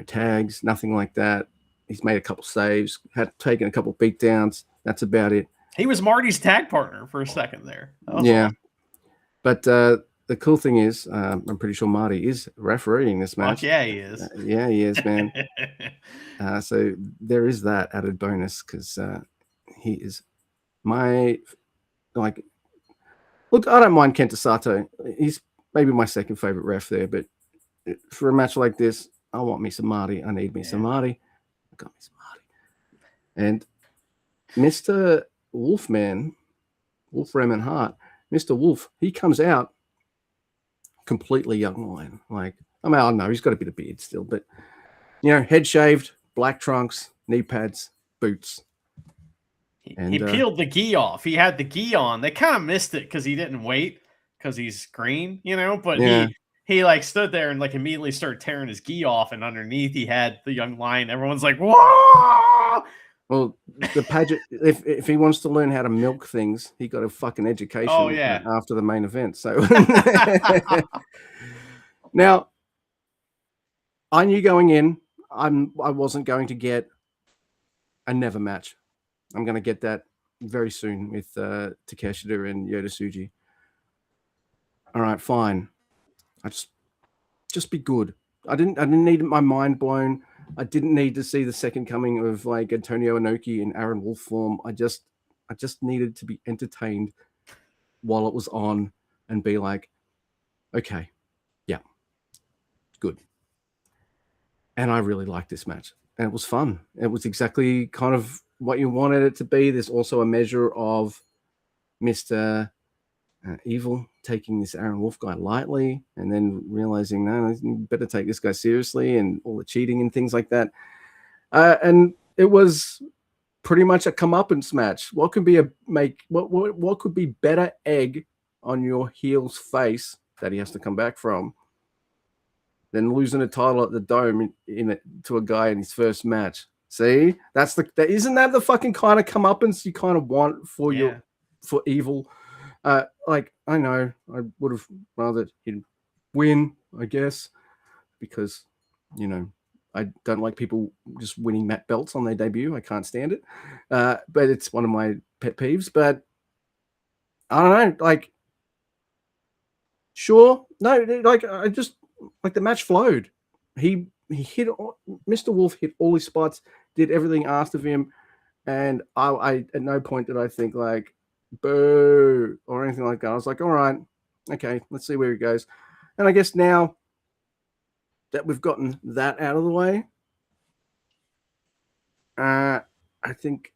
tags, nothing like that. He's made a couple saves, had taken a couple beatdowns. That's about it.
He was Marty's tag partner for a second there.
Yeah. But the cool thing is, I'm pretty sure Marty is refereeing this match.
Fuck yeah, he is.
Yeah, he is, man. So there is that added bonus because he is my look. I don't mind Kenta Sato. He's maybe my second favorite ref there, but for a match like this, I want me some Marty. I need me some Marty. I got me some Marty. And Mr. Wolfman, Wolfram and Hart, Mr. Wolf, he comes out completely young lion. I don't know, he's got a bit of beard still, but head shaved, black trunks, knee pads, boots.
And he peeled the gi off. He had the gi on. They kind of missed it because he didn't wait because he's green, but he stood there and immediately started tearing his gi off, and underneath he had the young lion. Everyone's like, "Whoa!"
Well, the pageant, if he wants to learn how to milk things, he got a fucking education after the main event. So now I knew going in, I wasn't going to get a never match. I'm going to get that very soon with Takeshita and Yota Tsuji. All right, fine. I just be good. I didn't need my mind blown. I didn't need to see the second coming of Antonio Inoki in Aaron Wolf form. I just needed to be entertained while it was on and be like, okay, yeah, good. And I really liked this match. And it was fun. It was exactly kind of what you wanted it to be. There's also a measure of Mr. Evil taking this Aaron Wolf guy lightly and then realizing, no, you better take this guy seriously, and all the cheating and things like that. And it was pretty much a comeuppance match. What could be better egg on your heel's face that he has to come back from than losing a title at the Dome to a guy in his first match? See, isn't that the fucking kind of comeuppance you kind of want for for Evil? I know I would have rather he'd win, I guess, because I don't like people just winning mat belts on their debut. I can't stand it. But it's one of my pet peeves. But I don't know, sure, no, I just the match flowed. He hit Mr. Wolf hit all his spots, did everything asked of him, and I at no point did I think boo or anything like that. I was like, all right, okay, let's see where it goes. And I guess now that we've gotten that out of the way, I think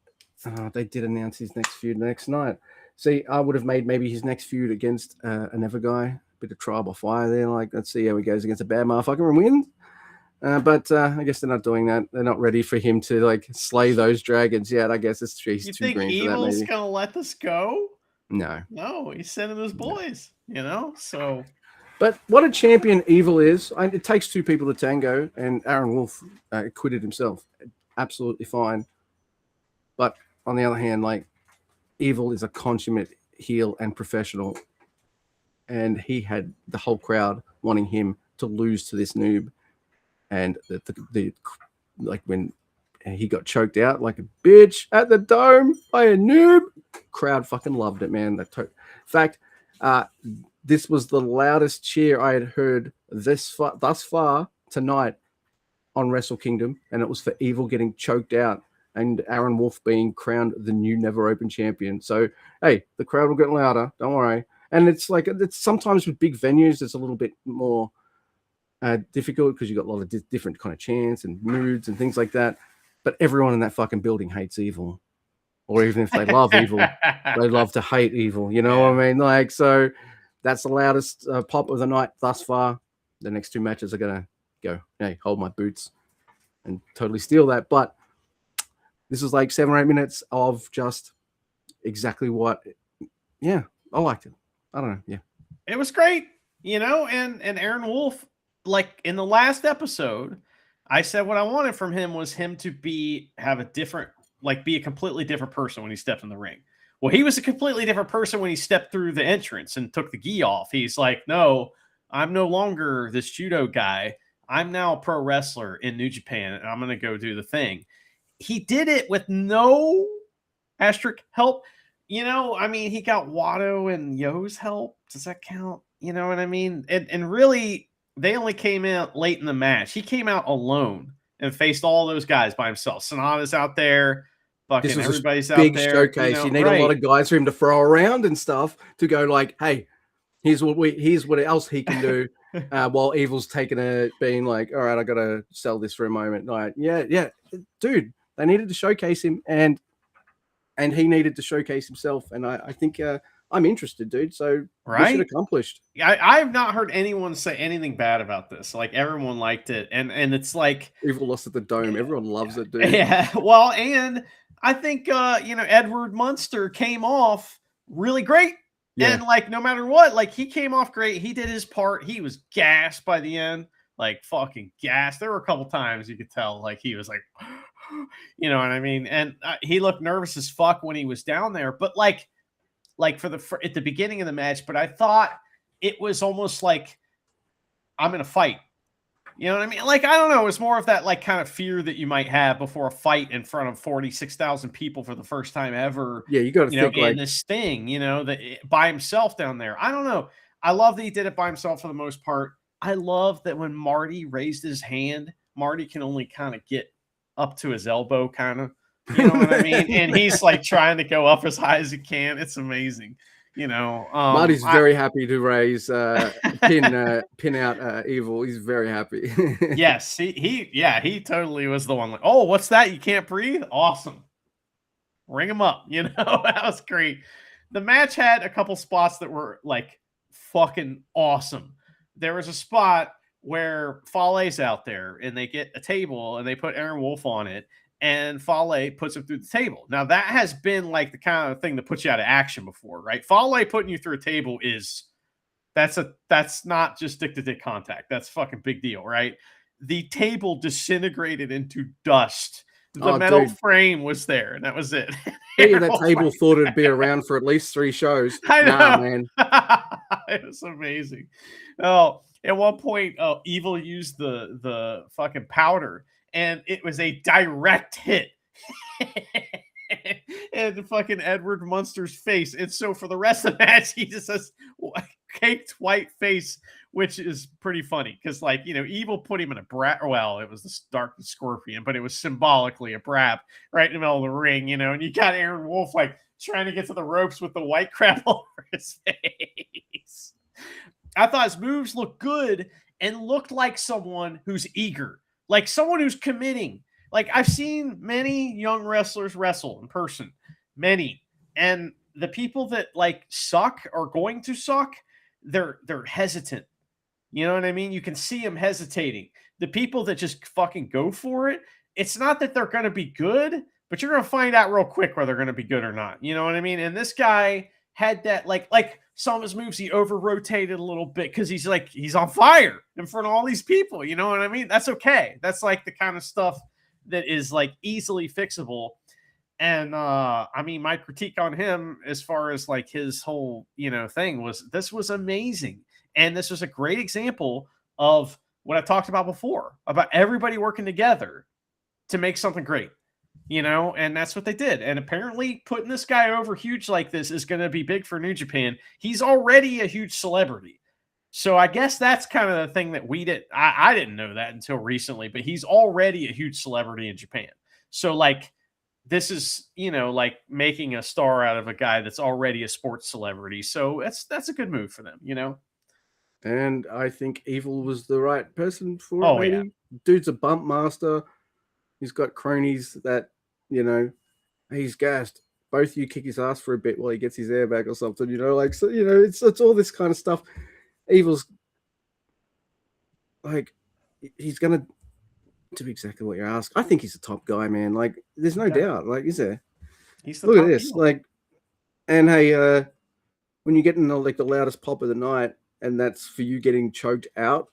they did announce his next feud next night. See, I would have made maybe his next feud against another guy bit of trial by fire there. Like, let's see how he goes against a bad motherfucker and wins. But I guess they're not doing that. They're not ready for him to like slay those dragons yet. I guess he's
You
too
think
green for that.
Evil's
Maybe
gonna let this go?
no.
No, he's sending his boys. You know, so.
But what a champion Evil is. It takes two people to tango, and Aaron Wolf acquitted himself. Absolutely fine. But on the other hand, like, Evil is a consummate heel and professional. And he had the whole crowd wanting him to lose to this noob. And the like when he got choked out like a bitch at the Dome by a noob, crowd fucking loved it, man. In fact, this was the loudest cheer I had heard thus far tonight on Wrestle Kingdom, and it was for Evil getting choked out and Aaron Wolf being crowned the new Never Open champion. So, hey, the crowd will get louder. Don't worry. And it's like, it's sometimes with big venues, it's a little bit more difficult because you've got a lot of different kind of chants and moods and things like that. But everyone in that fucking building hates Evil. Or even if they love Evil, they love to hate Evil. You know what I mean? Like, so that's the loudest pop of the night thus far. The next two matches are going to go, hey, hold my boots and totally steal that. But this was like 7 or 8 minutes of just exactly what, I liked it. I don't know. Yeah.
It was great, you know, and Aaron Wolf, like in the last episode, I said what I wanted from him was him to be a completely different person when he stepped in the ring. Well, he was a completely different person when he stepped through the entrance and took the gi off. He's like, no, I'm no longer this judo guy. I'm now a pro wrestler in New Japan, and I'm going to go do the thing. He did it with no asterisk help. You know, I mean, he got Watto and Yo's help. Does that count? You know what I mean? And really, they only came out late in the match. He came out alone and faced all those guys by himself. Sonata's out there. Fucking everybody's out there. Big
showcase. You need a lot of guys for him to throw around and stuff to go like, hey, here's what else he can do. While Evil's being like, all right, I got to sell this for a moment. Like, yeah, dude, they needed to showcase him and he needed to showcase himself. And I think I'm interested, dude. So mission accomplished.
I've not heard anyone say anything bad about this. Like everyone liked it. And it's like
Evil lost at the Dome. Everyone loves it, dude.
Yeah. Well, and I think Edward Munster came off really great. Yeah. And like no matter what, like he came off great. He did his part. He was gassed by the end. Like fucking gassed. There were a couple times you could tell like he was like you know what I mean? And he looked nervous as fuck when he was down there. But like at the beginning of the match, but I thought it was almost like I'm in a fight. You know what I mean? Like, I don't know. It's more of that like kind of fear that you might have before a fight in front of 46,000 people for the first time ever.
Yeah, you got to think
in this thing, that by himself down there. I don't know. I love that he did it by himself for the most part. I love that when Marty raised his hand, Marty can only kind of get up to his elbow, kind of. You know what I mean? And he's like trying to go up as high as he can. It's amazing.
Marty's very happy to raise pin out Evil. He's very happy.
Yes, he totally was the one. Like, oh, what's that? You can't breathe? Awesome. Ring him up. That was great. The match had a couple spots that were like fucking awesome. There was a spot where Fale's out there and they get a table and they put Aaron Wolf on it. And Fale puts him through the table. Now, that has been like the kind of thing that puts you out of action before, right? Fale putting you through a table that's not just dick-to-dick contact. That's fucking big deal, right? The table disintegrated into dust. The metal frame was there, and that was it.
That table thought it'd be around for at least 3 shows.
I know.
Nah, man.
It was amazing. Oh, at one point, Evil used the fucking powder, and it was a direct hit. And fucking Edward Munster's face. And so for the rest of the match, he just has caked white face, which is pretty funny. Because, Evil put him in a brap. Well, it was the dark scorpion, but it was symbolically a brap right in the middle of the ring, And you got Aaron Wolf, trying to get to the ropes with the white crap over his face. I thought his moves looked good and looked like someone who's eager. Like someone who's committing. Like I've seen many young wrestlers wrestle in person, many. And the people that suck or going to suck, they're hesitant. You know what I mean? You can see them hesitating. The people that just fucking go for it, it's not that they're going to be good, but you're going to find out real quick whether they're going to be good or not. You know what I mean? And this guy had that, like some of his moves, he over rotated a little bit because he's on fire in front of all these people. You know what I mean? That's okay. That's like the kind of stuff that is like easily fixable. And I mean, my critique on him as far as like his whole, thing was, this was amazing. And this was a great example of what I talked about before, about everybody working together to make something great, and that's what they did. And apparently putting this guy over huge like this is going to be big for New Japan. He's already a huge celebrity. So I guess that's kind of the thing that we did. I didn't know that until recently, but he's already a huge celebrity in Japan. So like, this is, like making a star out of a guy that's already a sports celebrity. So that's a good move for them,
And I think Evil was the right person for it,
Oh,
maybe.
yeah.
Dude's a bump master. He's got cronies that, he's gassed. Both you kick his ass for a bit while he gets his air back or something, so, it's all this kind of stuff. Evil's like, he's going to do exactly what you ask. I think he's a top guy, man. Like, there's no doubt. Like, is there?
He's the
Look
top
at this.
heel.
Like, and hey, when you get in the loudest pop of the night, and that's for you getting choked out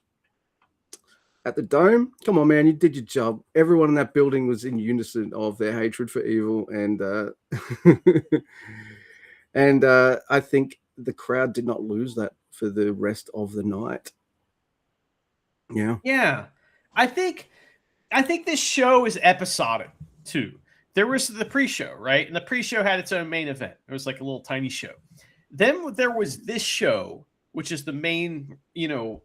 at the Dome, come on, man, you did your job. Everyone in that building was in unison of their hatred for Evil, and and I think the crowd did not lose that for the rest of the night.
Yeah. I think this show is episodic too. There was the pre-show, right? And the pre-show had its own main event. It was like a little tiny show. Then there was this show, which is the main,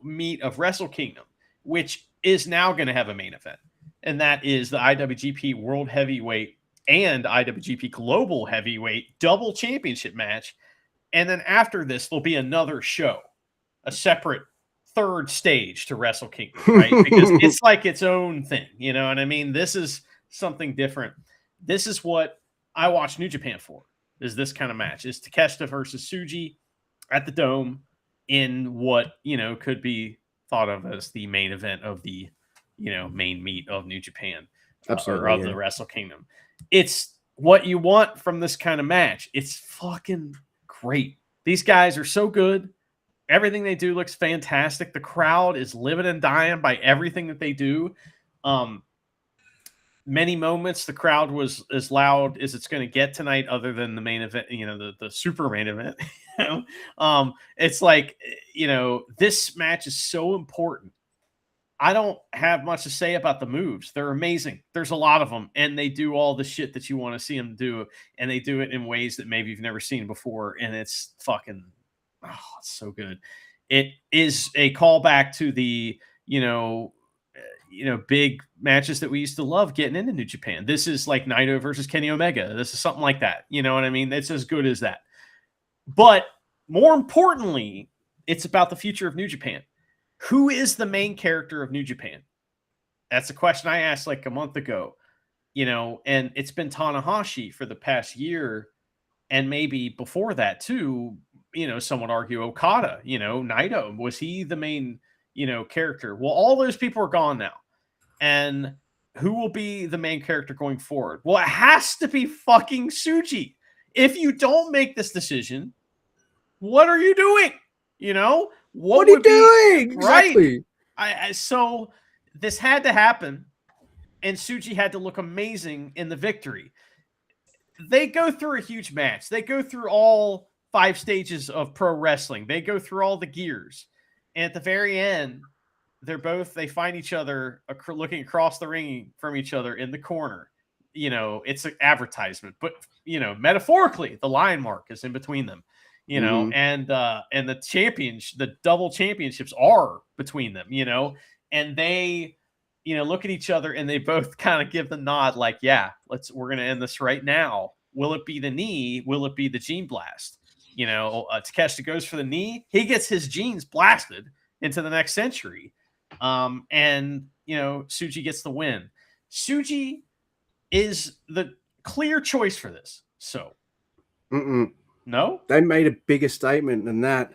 meat of Wrestle Kingdom, which is now going to have a main event. And that is the IWGP World Heavyweight and IWGP Global Heavyweight double championship match. And then after this, there'll be another show, a separate third stage to Wrestle Kingdom, right? Because it's like its own thing. You know what I mean? This is something different. This is what I watch New Japan for, is this kind of match. Is Takeshita versus Tsuji at the Dome in what, could be thought of as the main event of the, main meat of New Japan.
Absolutely,
or of the Wrestle Kingdom. It's what you want from this kind of match. It's fucking great. These guys are so good. Everything they do looks fantastic. The crowd is living and dying by everything that they do. Many moments the crowd was as loud as it's going to get tonight, other than the main event, the super main event. It's like, this match is so important. I don't have much to say about the moves. They're amazing. There's a lot of them, and they do all the shit that you want to see them do, and they do it in ways that maybe you've never seen before, and it's fucking, it's so good. It is a callback to the, big matches that we used to love getting into New Japan. This is like Naito versus Kenny Omega. This is something like that. You know what I mean? It's as good as that. But more importantly, it's about the future of New Japan. Who is the main character of New Japan? That's a question I asked like a month ago, and it's been Tanahashi for the past year. And maybe before that too, some would argue Okada, Naito, was he the main, character? Well, all those people are gone now. And who will be the main character going forward? Well, it has to be fucking Tsuji. If you don't make this decision, what are you doing? What are you
doing? Exactly.
Right. So this had to happen, and Tsuji had to look amazing in the victory. They go through a huge match. They go through all 5 stages of pro wrestling. They go through all the gears. And at the very end, they find each other looking across the ring from each other in the corner. It's an advertisement, but, metaphorically, the line mark is in between them. And the double championships are between them, and they, look at each other and they both kind of give the nod like, yeah, we're going to end this right now. Will it be the knee? Will it be the gene blast? Takeshita goes for the knee. He gets his genes blasted into the next century. And Tsuji gets the win. Tsuji is the clear choice for this. So, no,
they made a bigger statement than that.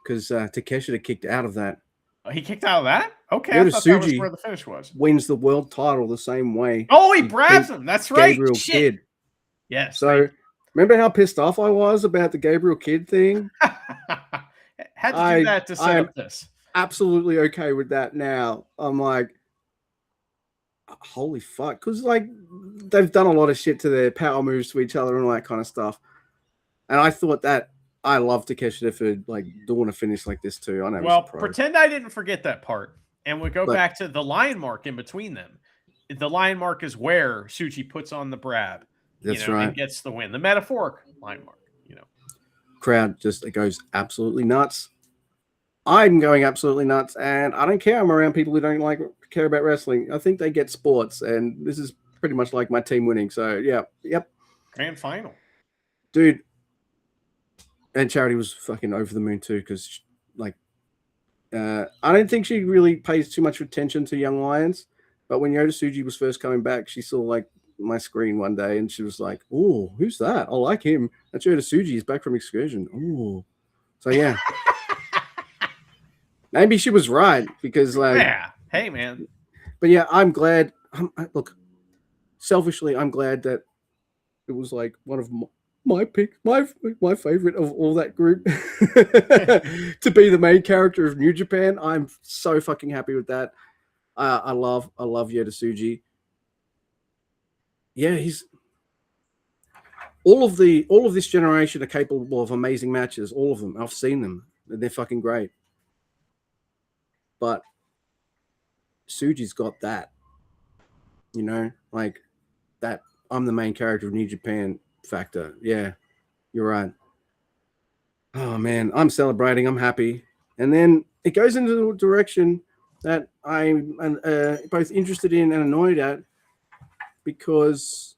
because Takeshita kicked out of that.
Oh, he kicked out of that? Okay,
Yota
I thought that was
Tsuji
where the finish was.
wins the world title the same way.
Oh, he grabs him. That's right.
Gabriel
Shit.
Kidd.
Yes.
So remember how pissed off I was about the Gabriel Kidd thing?
Had to do that to set up this.
Absolutely okay with that now. I'm like, holy fuck. Because, like, they've done a lot of shit to their power moves to each other and all that kind of stuff. And I thought that I love Takeshita for, like, doing a finish like this too. I know.
Well, pretend I didn't forget that part. And we'll go back to the lion mark in between them. The lion mark is where Tsuji puts on the brab.
That's right.
And gets the win. The metaphoric lion mark,
Crowd just goes absolutely nuts. I'm going absolutely nuts, and I don't care. I'm around people who don't care about wrestling. I think they get sports, and this is pretty much like my team winning. So yeah, yep.
Grand final,
dude. And Charity was fucking over the moon too, because I don't think she really pays too much attention to young lions. But when Yota Tsuji was first coming back, she saw like my screen one day, and she was like, "Oh, who's that? I like him. That's Yota Tsuji. He's back from excursion." Oh, so yeah. Maybe she was right because,
yeah, hey man.
But yeah, I'm glad. Look, selfishly, I'm glad that it was like one of my pick, my favorite of all that group to be the main character of New Japan. I'm so fucking happy with that. I love Yota Tsuji. Yeah, he's all of this generation are capable of amazing matches. All of them, I've seen them. They're fucking great. But Tsuji's got that, like that I'm the main character of New Japan factor. Yeah, you're right. Oh man, I'm celebrating. I'm happy. And then it goes into the direction that I'm both interested in and annoyed at because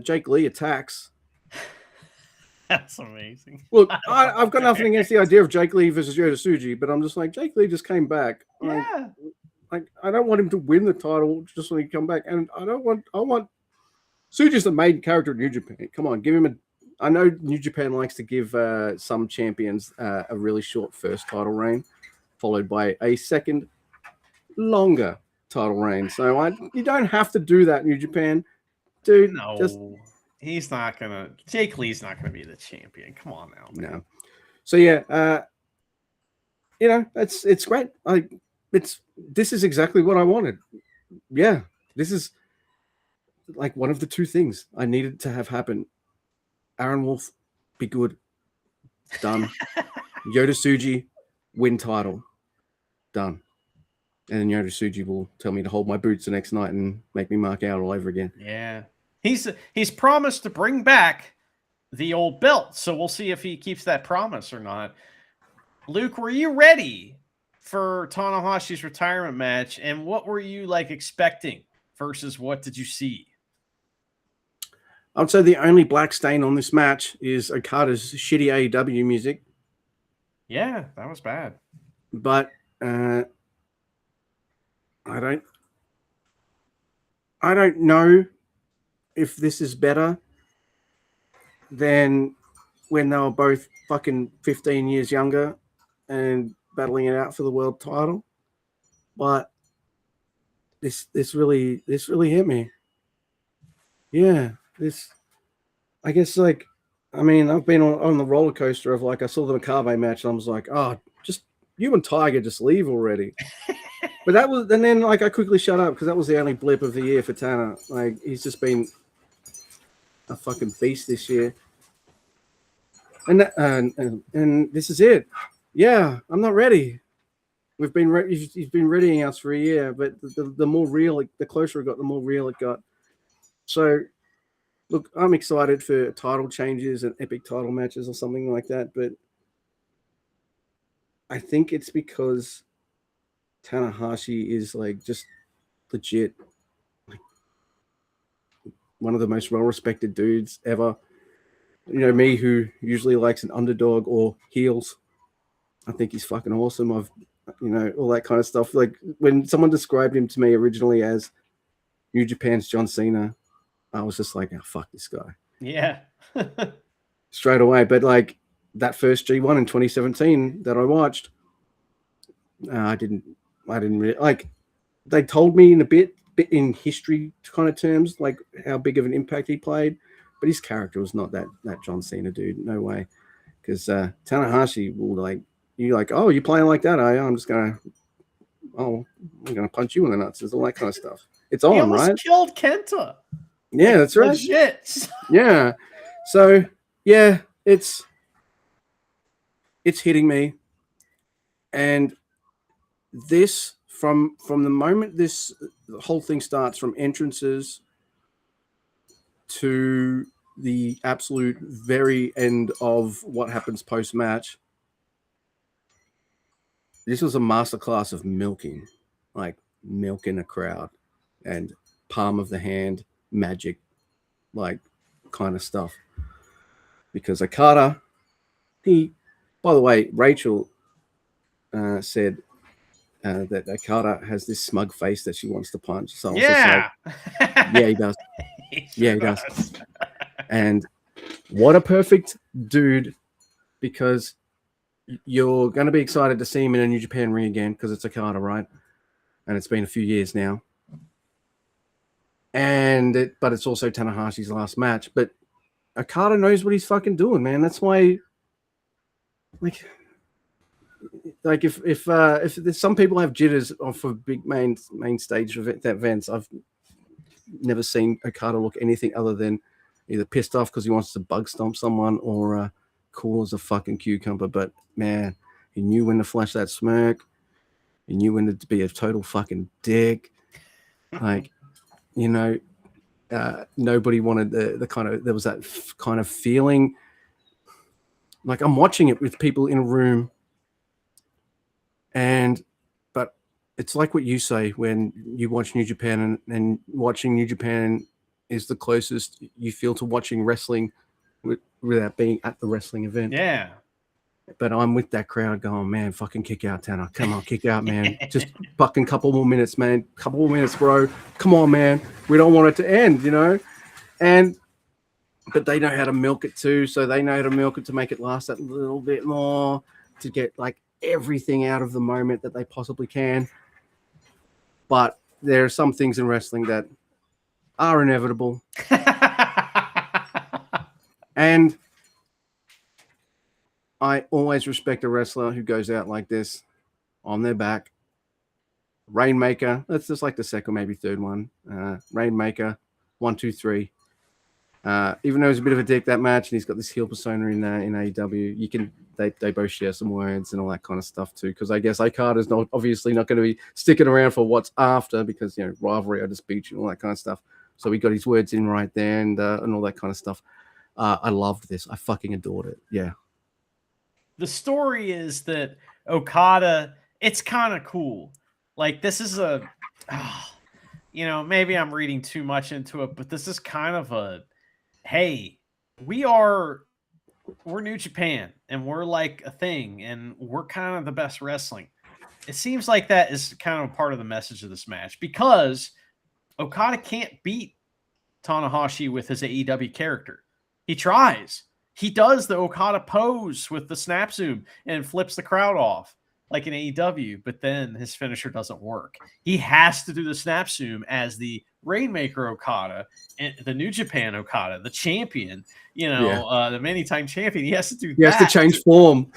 Jake Lee attacks.
That's amazing.
Look, I've got nothing against the idea of Jake Lee versus Yota Tsuji, but I'm just like, Jake Lee just came back.
Yeah.
I don't want him to win the title just when he come back. And I want Tsuji's the main character of New Japan. Come on, give him I know New Japan likes to give some champions a really short first title reign, followed by a second longer title reign. So you don't have to do that, New Japan. Dude,
no. He's not gonna. Jake Lee's not gonna be the champion. Come on now, man.
No. So yeah, it's great. This is exactly what I wanted. Yeah, this is like one of the two things I needed to have happen. Aaron Wolf, be good, done. Yota Tsuji, win title, done. And then Yota Tsuji will tell me to hold my boots the next night and make me mark out all over again.
Yeah. He's promised to bring back the old belt, so we'll see if he keeps that promise or not. Luke, were you ready for Tanahashi's retirement match, and what were you expecting versus what did you see?
I would say the only black stain on this match is Okada's shitty AEW music.
Yeah, that was bad.
But I don't know if this is better than when they were both fucking 15 years younger and battling it out for the world title. But this really hit me. Yeah, I guess I've been on the roller coaster of I saw the Makabe match and I was like, oh, just you and Tiger just leave already. But that was, and then I quickly shut up because that was the only blip of the year for Tanner. He's just been a fucking beast this year. And this is it. Yeah, I'm not ready. He's been readying us for a year, but the more real, the closer it got, the more real it got. So, look, I'm excited for title changes and epic title matches or something like that, but I think it's because Tanahashi is just legit one of the most well-respected dudes ever. Me who usually likes an underdog or heels. I think he's fucking awesome. All that kind of stuff. When someone described him to me originally as New Japan's John Cena, I was just like, oh, fuck this guy.
Yeah.
Straight away. But that first G1 in 2017 that I watched, I didn't really like. They told me in a bit in history kind of terms, like how big of an impact he played, but his character was not that John Cena dude. No way. Because Tanahashi will like, you like, oh, you playing like that? I'm just gonna, I'm gonna punch you in the nuts. There's all that kind of stuff. It's
He
on,
almost
right?
killed Kenta.
Yeah,
Like,
that's right.
Legit.
Yeah. So yeah, it's hitting me, and this from the moment the whole thing starts, from entrances to the absolute very end of what happens post match. This was a masterclass of milking, like milking a crowd and palm of the hand magic, like kind of stuff. Because Okada, by the way, Rachel said that Okada has this smug face that she wants to punch. So
yeah.
Yeah, he does.
He
does. And what a perfect dude, because you're going to be excited to see him in a New Japan ring again because it's Okada, right? And it's been a few years now. But it's also Tanahashi's last match. But Okada knows what he's fucking doing, man. That's why, like if there's some people have jitters off of big main stage events, I've never seen Okada look anything other than either pissed off because he wants to bug stomp someone or cool as a fucking cucumber. But man, he knew when to flash that smirk. He knew when to be a total fucking dick. Like, you know, nobody wanted the kind of, there was that kind of feeling. Like, I'm watching it with people in a room, but it's like what you say when you watch New Japan, and watching New Japan is the closest you feel to watching wrestling without being at the wrestling event.
Yeah.
But I'm with that crowd going, man, fucking kick out, Tanner. Come on, kick out, man. Just fucking couple more minutes, man. Couple more minutes, bro. Come on, man. We don't want it to end, you know? But they know how to milk it too. So they know how to milk it to make it last that little bit more, to get like everything out of the moment that they possibly can. But there are some things in wrestling that are inevitable. And I always respect a wrestler who goes out like this on their back. Rainmaker, that's just like the second, maybe third one. Rainmaker, 1, 2, 3. Even though he's a bit of a dick that match, and he's got this heel persona in AEW, they both share some words and all that kind of stuff too. Because I guess Okada's obviously not going to be sticking around for what's after, because rivalry, I just beat you, and all that kind of stuff. So he got his words in right there, and all that kind of stuff. I loved this. I fucking adored it. Yeah.
The story is that Okada, it's kind of cool. Like, this is maybe I'm reading too much into it, but this is kind of a, hey, we're New Japan, and we're like a thing, and we're kind of the best wrestling. It seems like that is kind of part of the message of this match, because Okada can't beat Tanahashi with his AEW character. He tries. He does the Okada pose with the snap zoom and flips the crowd off like in AEW, but then his finisher doesn't work. He has to do the snap zoom as the Rainmaker Okada, and the New Japan Okada, the champion, the many-time champion. He has to do that.
He has to change form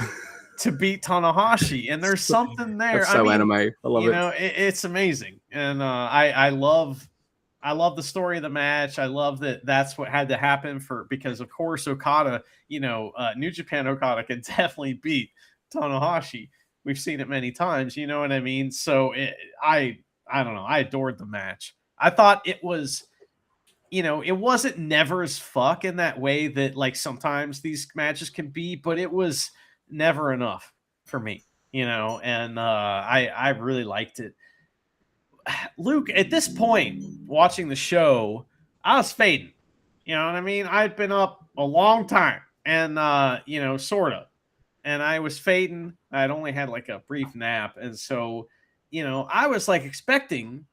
to beat Tanahashi, and there's something there.
That's so anime. I love it.
It's amazing, and I love the story of the match. I love that that's what had to happen because of course Okada, New Japan Okada can definitely beat Tanahashi. We've seen it many times, you know what I mean? So I don't know. I adored the match. I thought it was, it wasn't never as fuck in that way that like sometimes these matches can be, but it was never enough for me, and I really liked it. Luke, at this point, watching the show, I was fading. You know what I mean? I'd been up a long time, and sort of. And I was fading. I'd only had like a brief nap. And so, I was like expecting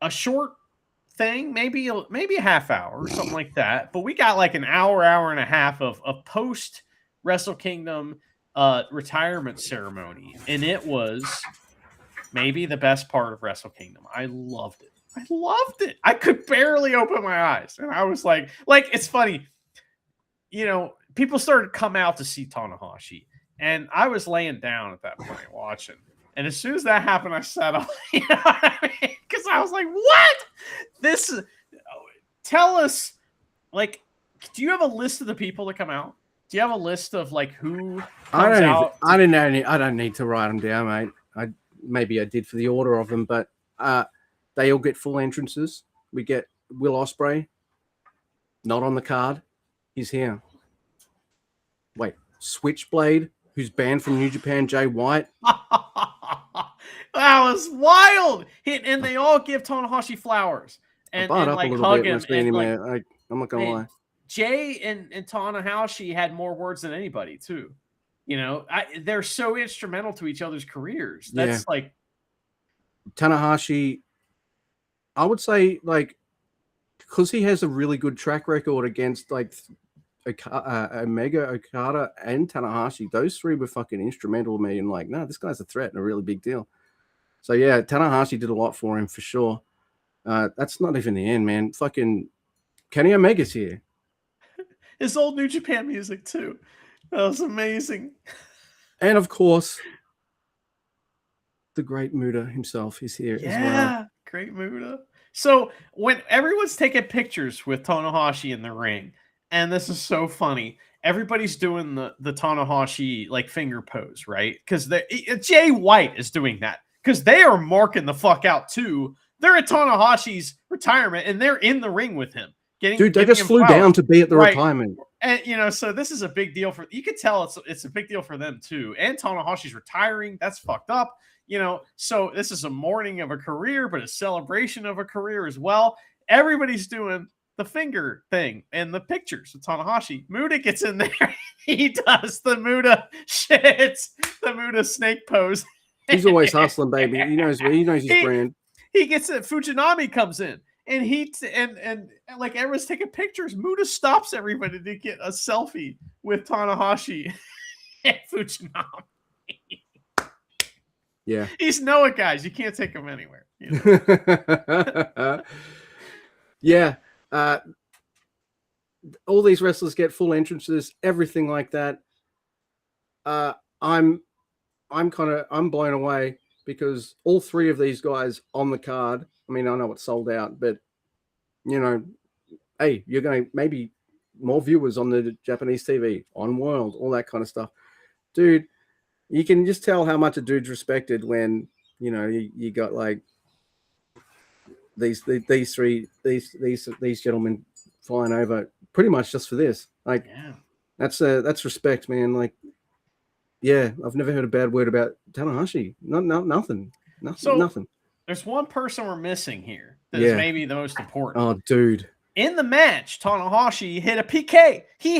a short thing, maybe a half hour or something like that. But we got like an hour and a half of post Wrestle Kingdom retirement ceremony, and it was maybe the best part of Wrestle Kingdom. I loved it. I loved it. I could barely open my eyes, and I was like it's funny, people started to come out to see Tanahashi, and I was laying down at that point watching. And as soon as that happened, I sat up, you know what I mean? Because I was like, "What? This? Tell us, like, do you have a list of the people that come out? Do you have a list of like who comes out?
I don't need to write them down, mate. Maybe I did for the order of them, but they all get full entrances. We get Will Ospreay, not on the card. He's here. Wait, Switchblade, who's banned from New Japan, Jay White.
That was wild. And they all give Tanahashi flowers and like hug him. And,
I'm not gonna lie.
Jay and Tanahashi had more words than anybody too. They're so instrumental to each other's careers. That's like
Tanahashi. I would say because he has a really good track record against Omega, Okada, and Tanahashi. Those three were fucking instrumental to me. And no, this guy's a threat and a really big deal. So yeah, Tanahashi did a lot for him for sure. That's not even the end, man. Fucking Kenny Omega's here.
His old New Japan music too. That was amazing.
And of course, the great Muda himself is here as well.
Yeah, great Muda. So when everyone's taking pictures with Tanahashi in the ring, and this is so funny, everybody's doing the Tanahashi finger pose, right? Because Jay White is doing that because they are marking the fuck out too. They're at Tanahashi's retirement and they're in the ring with him. They just
flew down to be at the retirement.
And so this is a big deal you could tell it's a big deal for them too. And Tanahashi's retiring. That's fucked up. So this is a mourning of a career, but a celebration of a career as well. Everybody's doing the finger thing and the pictures of Tanahashi. Muda gets in there. He does the Muda shit, the Muda snake pose.
He's always hustling, baby. He knows his brand.
He gets it. Fujinami comes in. And and everyone's taking pictures. Muda stops everybody to get a selfie with Tanahashi and Fujinami.
Yeah.
He's Noah, guys. You can't take him anywhere.
Yeah. All these wrestlers get full entrances, everything like that. I'm blown away because all three of these guys on the card, I mean, I know it's sold out, but hey, you're going to maybe more viewers on the Japanese TV, on World, all that kind of stuff. Dude, you can just tell how much a dude's respected when, you got these gentlemen flying over pretty much just for this. That's respect, man. Yeah, I've never heard a bad word about Tanahashi. Nothing.
There's one person we're missing here that is maybe the most important.
Oh, dude.
In the match, Tanahashi hit a PK. He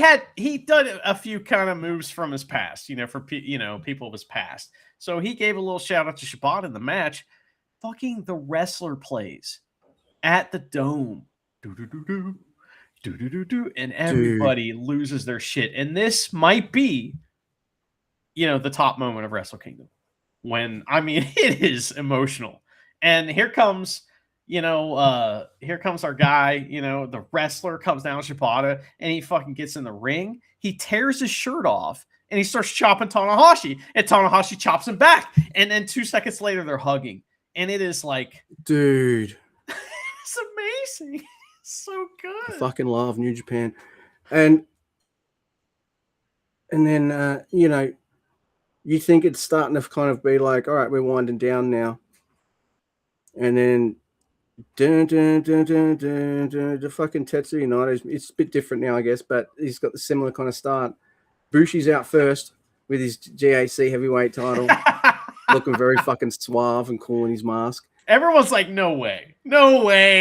done a few kind of moves from his past, for people of his past. So he gave a little shout out to Shibata in the match. Fucking the wrestler plays at the Dome. And everybody loses their shit. And this might be, the top moment of Wrestle Kingdom. It is emotional. And here comes our guy, the wrestler comes down Shibata and he fucking gets in the ring. He tears his shirt off and he starts chopping Tanahashi and Tanahashi chops him back. And then 2 seconds later, they're hugging. And it is
dude,
it's amazing. It's so good.
I fucking love New Japan. And then, you think it's starting to kind of be all right, we're winding down now. And then the fucking Tetsuya United. It's a bit different now, I guess, but he's got the similar kind of start. Bushi's out first with his GAC heavyweight title, looking very fucking suave and cool in his mask.
Everyone's like, no way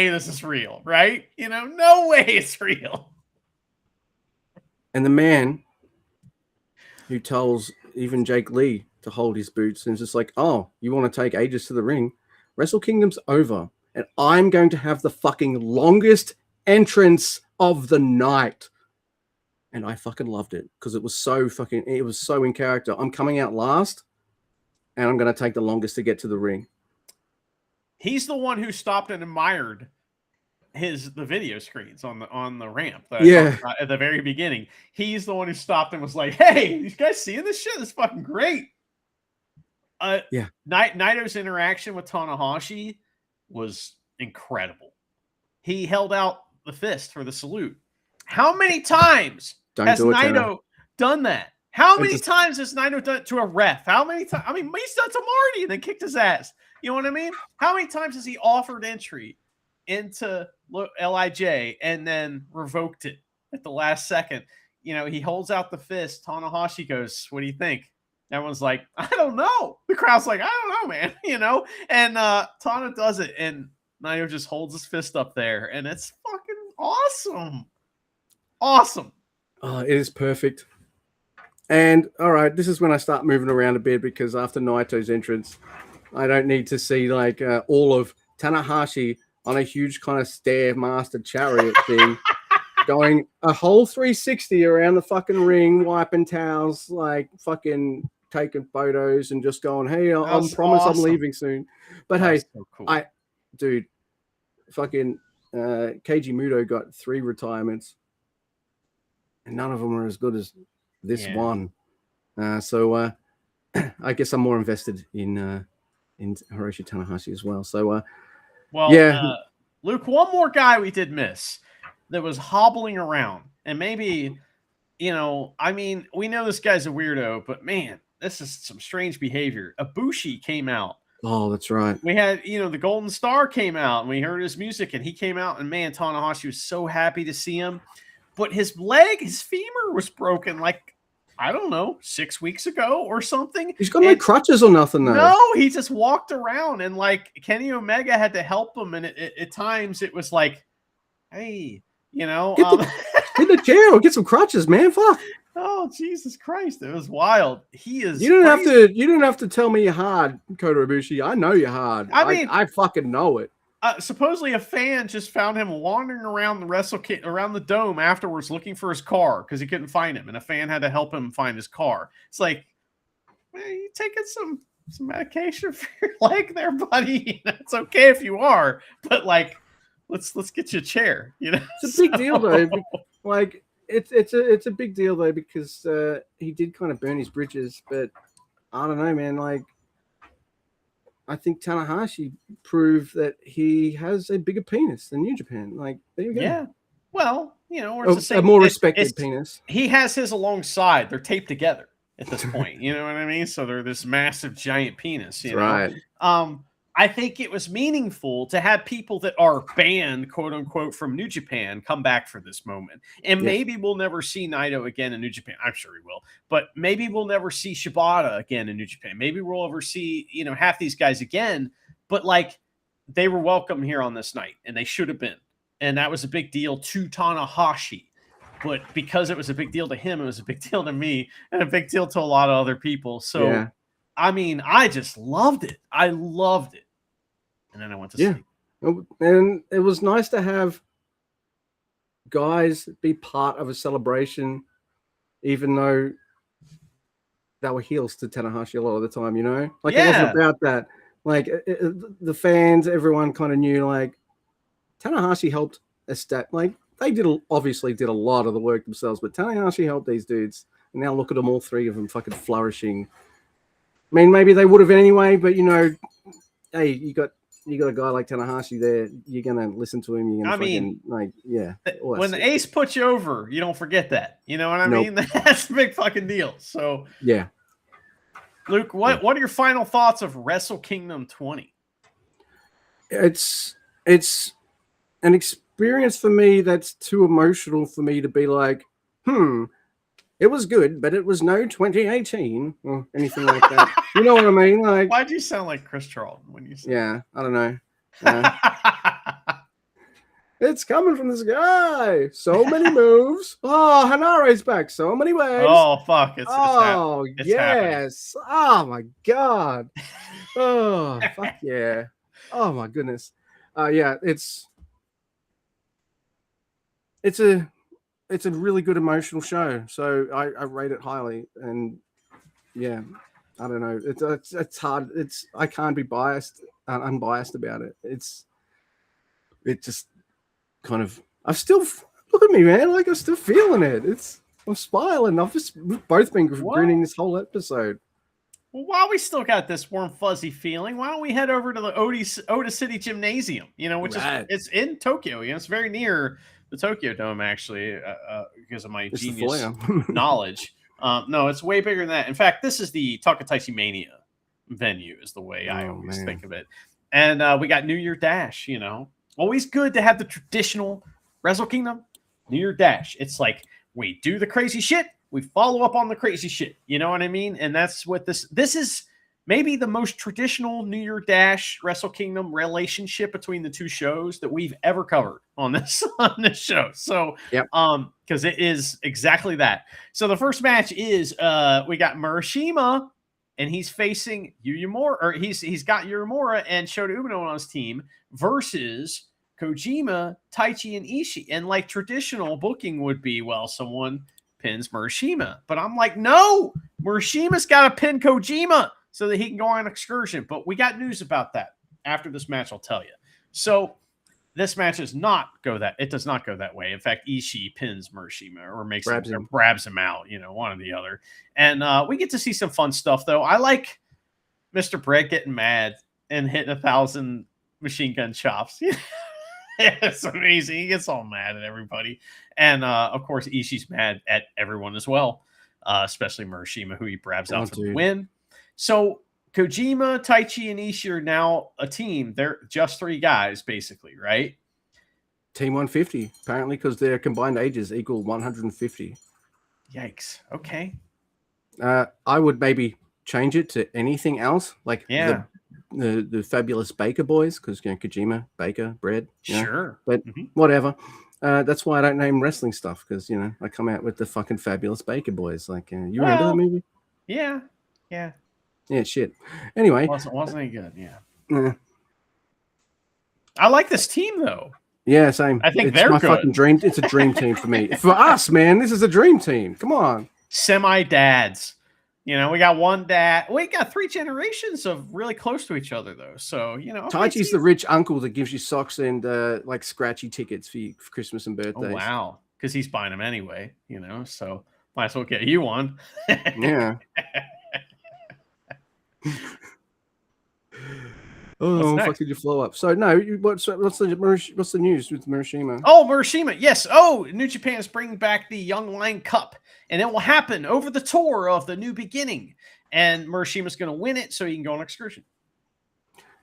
this is real, right? No way it's real.
And the man who tells even Jake Lee to hold his boots and is just oh, you want to take ages to the ring? Wrestle Kingdom's over, and I'm going to have the fucking longest entrance of the night. and I fucking loved it because it was so in character. I'm coming out last, and I'm going to take the longest to get to the ring.
He's the one who stopped and admired the video screens on the ramp that I
Yeah.
talked about at the very beginning. He's the one who stopped and was like, "Hey, you guys seeing this shit? This is fucking great."
Yeah.
Naito's interaction with Tanahashi was incredible. He held out the fist for the salute. How many times has Naito done that? How many times has Naito done it to a ref? How many times? I mean, he's done to Marty and then kicked his ass. You know what I mean? How many times has he offered entry into LIJ and then revoked it at the last second? You know, he holds out the fist. Tanahashi goes, "What do you think?" Everyone's like, "I don't know." The crowd's like, "I don't know, man." You know, and Tana does it, and Naito just holds his fist up there, and it's fucking awesome. Awesome.
Oh, it is perfect. And all right, this is when I start moving around a bit because after Naito's entrance, I don't need to see like all of Tanahashi on a huge kind of stairmaster chariot thing, going a whole 360 around the fucking ring, wiping towels, like fucking taking photos and just going, "Hey, I promise awesome. I'm leaving soon." But hey, so cool. Dude, fucking Keiji Muto got 3 retirements, and none of them are as good as this one. So I guess I'm more invested in Hiroshi Tanahashi as well. So
Luke, one more guy we did miss that was hobbling around, and maybe, you know, I mean, we know this guy's a weirdo, but man, this is some strange behavior. Ibushi came out.
Oh, that's right.
We had, you know, the Golden Star came out, and we heard his music, and he came out, and man, Tanahashi was so happy to see him. But his femur was broken, like, I don't know, 6 weeks ago or something.
He's got no crutches or nothing, though.
No, he just walked around, and like Kenny Omega had to help him, and at times it was like, "Hey, you know,
get the chair or get some crutches, man. Fuck."
Oh, Jesus Christ, it was wild. He is.
You don't have to tell me you're hard, Kota Ibushi. I know you're hard. I mean, I fucking know it.
Supposedly a fan just found him wandering around around the dome afterwards looking for his car because he couldn't find him, and a fan had to help him find his car. It's like, man, you taking some medication for your leg there, buddy? It's okay if you are, but like, let's get you a chair. You know,
it's a big deal though. Like, it's a big deal though because he did kind of burn his bridges, but I don't know, man. Like, I think Tanahashi proved that he has a bigger penis than New Japan. Like, there you go.
Yeah. Well, you know, it's the same,
a more respected penis.
He has his alongside. They're taped together at this point. You know what I mean? So they're this massive, giant penis. You know?
Right.
I think it was meaningful to have people that are banned, quote unquote, from New Japan come back for this moment. And maybe we'll never see Naito again in New Japan. I'm sure he will. But maybe we'll never see Shibata again in New Japan. Maybe we'll ever see, you know, half these guys again. But like, they were welcome here on this night, and they should have been. And that was a big deal to Tanahashi. But because it was a big deal to him, it was a big deal to me and a big deal to a lot of other people. So, I mean, I just loved it. I loved it. And then I went to sleep.
And it was nice to have guys be part of a celebration, even though they were heels to Tanahashi a lot of the time, you know? Like, it wasn't about that. Like, the fans, everyone kind of knew, like, Tanahashi helped like, they obviously did a lot of the work themselves, but Tanahashi helped these dudes. And now look at them, all 3 of them fucking flourishing. I mean, maybe they would have anyway, but, you know, hey, you got a guy like Tanahashi there, you're gonna listen to him. You're gonna
when the ace puts you over, you don't forget that. You know what I mean? That's a big fucking deal. So
yeah,
Luke, what are your final thoughts of Wrestle Kingdom 20?
It's an experience for me that's too emotional for me to be like, it was good, but it was no 2018 or anything like that. You know what I mean? Like,
why'd you sound like Chris Charlton when you said?
Yeah, I don't know. It's coming from this guy. So many moves. Oh, Hanare's back. So many ways.
Oh fuck! It's
yes. Happening. Oh my god. Oh fuck yeah. Oh my goodness. Yeah, it's it's a really good emotional show. So I rate it highly. And yeah, I don't know. It's hard. I can't be unbiased about it. It just kind of. Look at me, man. Like I'm still feeling it. I'm smiling. We've both been grinning this whole episode.
Well, while we still got this warm, fuzzy feeling, why don't we head over to the Ota City Gymnasium, which is it's in Tokyo. It's very near the Tokyo Dome, actually, because of my genius knowledge. No, it's way bigger than that. In fact, this is the Takataichi Mania venue is the way I always think of it. And we got New Year Dash, Always good to have the traditional Wrestle Kingdom New Year Dash. It's like we do the crazy shit. We follow up on the crazy shit. You know what I mean? And that's what this is maybe the most traditional New Year Dash Wrestle Kingdom relationship between the two shows that we've ever covered on this show. So, because it is exactly that. So the first match is we got Murashima, and he's facing Yuyamura, or he's got Yuyamura and Shota Umino on his team versus Kojima, Taichi, and Ishii. And like traditional booking would be, well, someone pins Murashima. But I'm like, no, Murashima's got to pin Kojima so that he can go on an excursion. But we got news about that after this match, I'll tell you. So this match does not go that way. In fact, Ishii pins Murashima or grabs him out, one or the other. And we get to see some fun stuff, though. I like Mr. Brett getting mad and hitting 1,000 machine gun chops. It's amazing. He gets all mad at everybody. And, of course, Ishii's mad at everyone as well, especially Murashima, who he grabs out for the win. So Kojima, Taichi, and Ishii are now a team. They're just 3 guys, basically, right?
Team 150, apparently, because their combined ages equal 150.
Yikes. Okay.
I would maybe change it to anything else, like the fabulous Baker boys, because Kojima, Baker, bread.
Sure.
But whatever. That's why I don't name wrestling stuff, because I come out with the fucking fabulous Baker boys. Like you remember that movie?
Yeah.
Yeah, shit. Anyway,
wasn't any good. Yeah. I like this team though.
Yeah, same.
I think
it's my good. Fucking dream. It's a dream team for me. For us, man, this is a dream team. Come on.
Semi-dads. We got one dad. We got 3 generations of really close to each other, though. So,
Taichi's the rich uncle that gives you socks and like scratchy tickets for Christmas and birthdays.
Oh, wow. Because he's buying them anyway, so might as well get you one.
Yeah. Oh, fuck, did you flow up? So no, what's the news with Murashima?
Oh, Murashima, yes. Oh, New Japan is bringing back the Young Lion Cup, and it will happen over the tour of the New Beginning. And Murashima's going to win it, so he can go on excursion.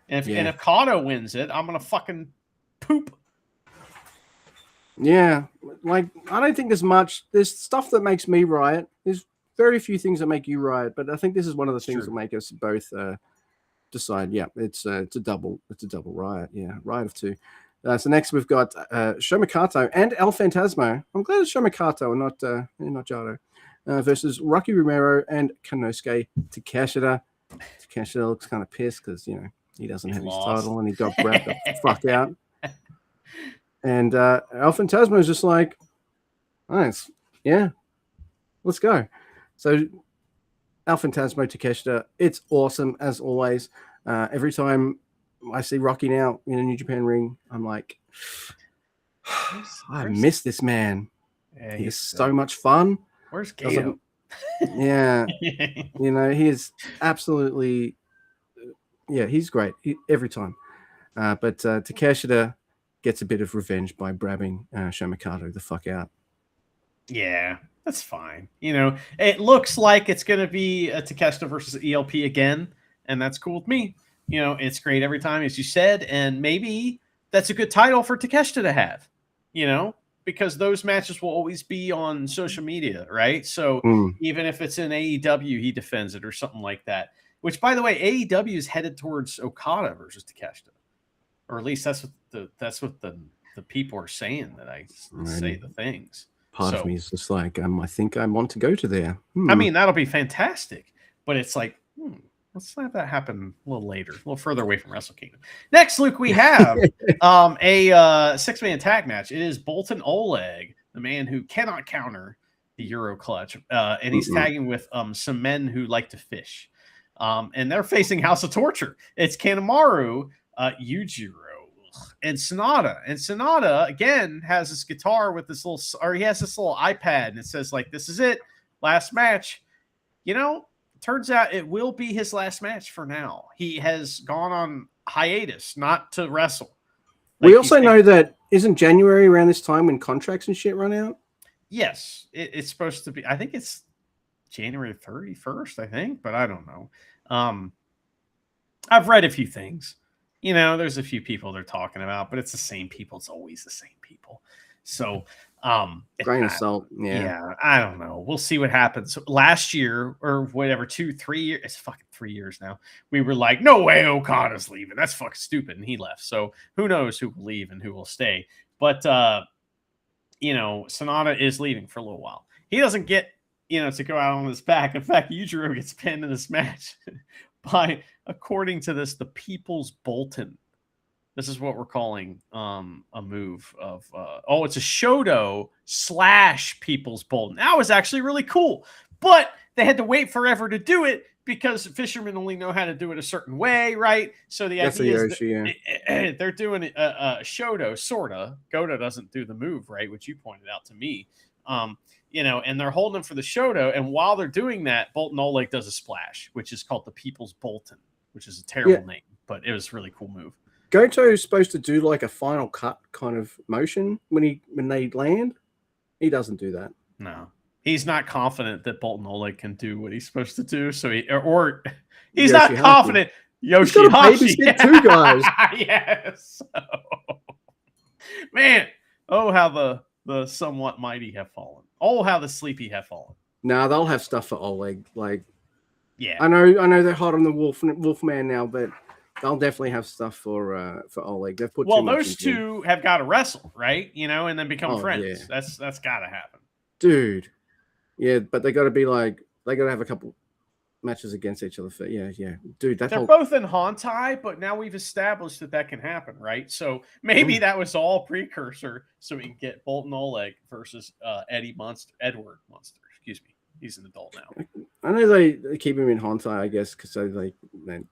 And if Kato wins it, I'm going to fucking poop.
Yeah, like I don't think there's much. There's stuff that makes me riot. There's very few things that make you riot, but I think this is one of the things that make us both decide. Yeah, it's a double riot. Yeah, riot of 2. So next we've got Shomikato and El Phantasmo. I'm glad it's Shomikato and not Jado versus Rocky Romero and Konosuke Takeshita. Takeshita looks kind of pissed because he doesn't have his title and he got grabbed the fuck out. And El Phantasmo is just like, nice, yeah, let's go. So El Phantasmo Takeshita, it's awesome as always. Every time I see Rocky now in a New Japan ring, I'm like, I miss this man. Yeah, he's so much fun.
Where's Gato?
Yeah, he is absolutely. Yeah, he's great every time. But Takeshita gets a bit of revenge by grabbing Shomikato the fuck out.
Yeah, that's fine. It looks like it's going to be a Takeshita versus ELP again, and that's cool with me. It's great every time, as you said, and maybe that's a good title for Takeshita to have, because those matches will always be on social media, right? So even if it's in AEW, he defends it or something like that, which, by the way, AEW is headed towards Okada versus Takeshita, or at least that's what the people are saying that I say the things.
Part of me is just like, I think I want to go to there.
I mean, that'll be fantastic, but it's like, let's have that happen a little later, a little further away from Wrestle Kingdom. Next, Luke, we have a 6-man tag match. It is Bolton Oleg the man who cannot counter the Euro clutch, and he's tagging with some men who like to fish. And they're facing House of Torture. It's Kanemaru, Yujiro, and Sonata. And Sonata, again, has this guitar with this little, or he has this little iPad, and it says, like, this is it, last match. You know, turns out it will be his last match for now. He has gone on hiatus, not to wrestle.
We also know that isn't January around this time when contracts and shit run out?
Yes, it's supposed to be. I think it's January 31st, I think, but I don't know. I've read a few things. You know, there's a few people they're talking about, but it's the same people. It's always the same people. So,
grain of salt.
Yeah, I don't know. We'll see what happens. Last year or whatever, 2-3 years, it's fucking 3 years now. We were like, no way Okada's leaving. That's fucking stupid. And he left. So who knows who will leave and who will stay. But, you know, Sonata is leaving for a little while. He doesn't get, you know, to go out on his back. In fact, Yujiro gets pinned in this match by, according to this, the People's Bolton. This is what we're calling a move of, it's a Shodo / People's Bolton. That was actually really cool. But they had to wait forever to do it because fishermen only know how to do it a certain way, right? So the idea is that they're doing a Shodo, sort of. Goto doesn't do the move, right, which you pointed out to me. You know, and they're holding for the Shodo, and while they're doing that, Bolton Oleg does a splash, which is called the People's Bolton, which is a terrible name, but it was a really cool move.
Goto is supposed to do like a final cut kind of motion when they land. He doesn't do that.
No, he's not confident that Bolton Oleg can do what he's supposed to do. So he's not confident. Yoshihashi,
two guys.
Yes. Man, oh how the somewhat mighty have fallen. Oh how the sleepy have fallen.
No, they'll have stuff for Oleg. Like,
yeah,
I know they're hot on the Wolfman now, but they'll definitely have stuff for Oleg. They've put
those two have got to wrestle, right? You know, and then become friends. Yeah. That's got to happen,
dude. Yeah, but they got to be like they got to have a couple matches against each other. Dude.
They're both in Hontai, but now we've established that can happen, right? So maybe that was all precursor, so we can get Bolton Oleg versus Edward Munster. Excuse me. He's an adult now.
I know they keep him in Hontai, I guess, because they're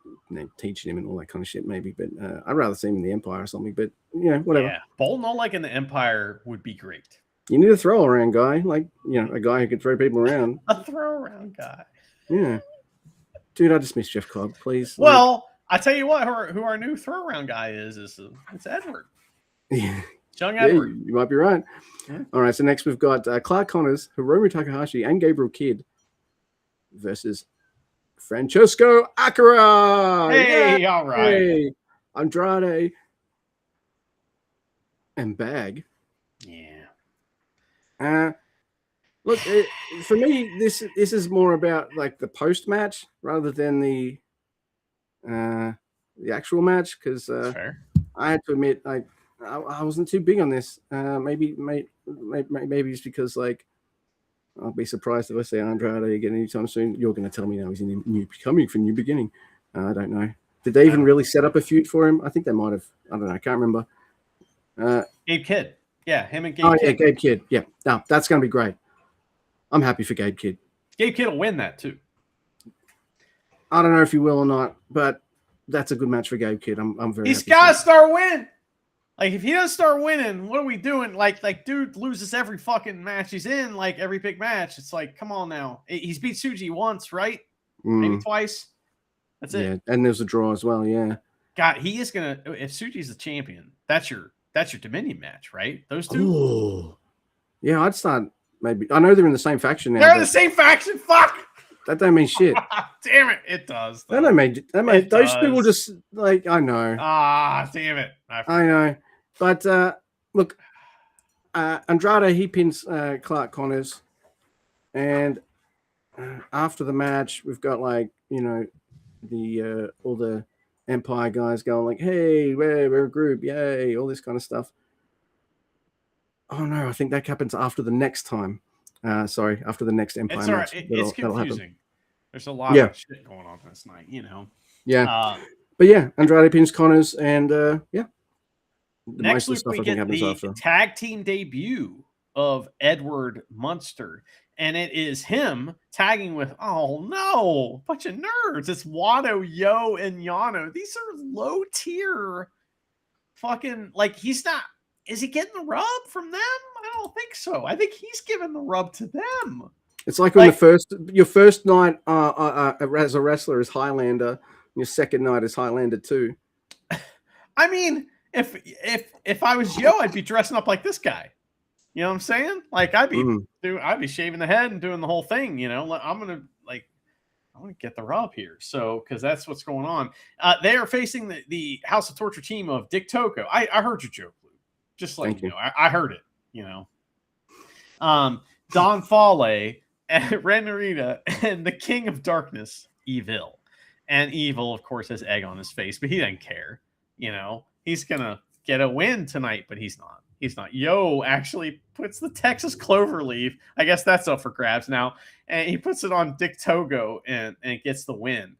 teaching him and all that kind of shit, maybe. But I'd rather see him in the Empire or something. But, you know, whatever.
Yeah, Bolton Oleg in the Empire would be great.
You need a throw-around guy. Like, you know, a guy who can throw people around.
A throw-around guy.
Yeah. Dude, I just miss Jeff Cobb, please.
Well, I tell you what, who our new throw-around guy is it's Edward.
Yeah.
Young Edward.
Yeah, you might be right. Yeah. All right, so next we've got Clark Connors, Hiromu Takahashi, and Gabriel Kidd versus Francesco Akira.
Hey, all right.
Hey, Andrade and Bag.
Yeah.
Look, for me, this is more about like the post-match rather than the actual match, because I had to admit I wasn't too big on this. Maybe it's because, like, I'll be surprised if I say Andrade again anytime soon. You're going to tell me now he's coming for New Beginning. I don't know. Did they even really set up a feud for him? I think they might have. I don't know. I can't remember.
Gabe Kidd. Yeah, him and Gabe Kidd.
Yeah, Gabe Kidd. Yeah. No, that's going to be great. I'm happy for Gabe Kidd.
Gabe Kidd will win that, too.
I don't know if he will or not, but that's a good match for Gabe Kidd. I'm very
He's got to start winning. Like, if he doesn't start winning, what are we doing? Like, dude loses every fucking match he's in, like, every big match. It's like, come on now. He's beat Tsuji once, right? Maybe twice. That's it.
Yeah, and there's a draw as well, yeah.
God, he is going to – if Tsuji's the champion, that's your Dominion match, right? Those two?
Ooh. Yeah, I'd start maybe – I know they're in the same faction now.
They're in the same faction? Fuck!
That don't mean shit.
Damn it. It does.
That don't mean those people just, like, I know.
Damn it.
I know. But look, Andrade, he pins Clark Connors, and after the match, we've got, like, you know, the all the Empire guys going like, "Hey, we're a group, yay!" All this kind of stuff. Oh no, I think that happens after the next time. Sorry, after the next Empire match.
It's confusing. There's a lot of shit going on this night, you know.
Yeah, but yeah, Andrade pins Connors, and yeah.
Next week we get the tag team debut of Edward Munster. And it is him tagging with, oh no, bunch of nerds. It's Wado, Yo, and Yano. These are low tier fucking, like, he's not, is he getting the rub from them? I don't think so. I think he's giving the rub to them.
It's like when your first night as a wrestler is Highlander, and your second night is Highlander 2.
I mean, if I was Yo, I'd be dressing up like this guy. You know what I'm saying? Like I'd be shaving the head and doing the whole thing. You know, I'm gonna get the rub here. So because that's what's going on. They are facing the House of Torture team of Dick Toko. I heard your joke, Luke. Just like you know, I heard it. You know, Don Fale and Ren Narita and the King of Darkness, Evil, and Evil of course has egg on his face, but he doesn't care. You know, he's gonna get a win tonight, but he's not. He's not. Yo actually puts the Texas Cloverleaf. I guess that's up for grabs now. And he puts it on Dick Togo and gets the win.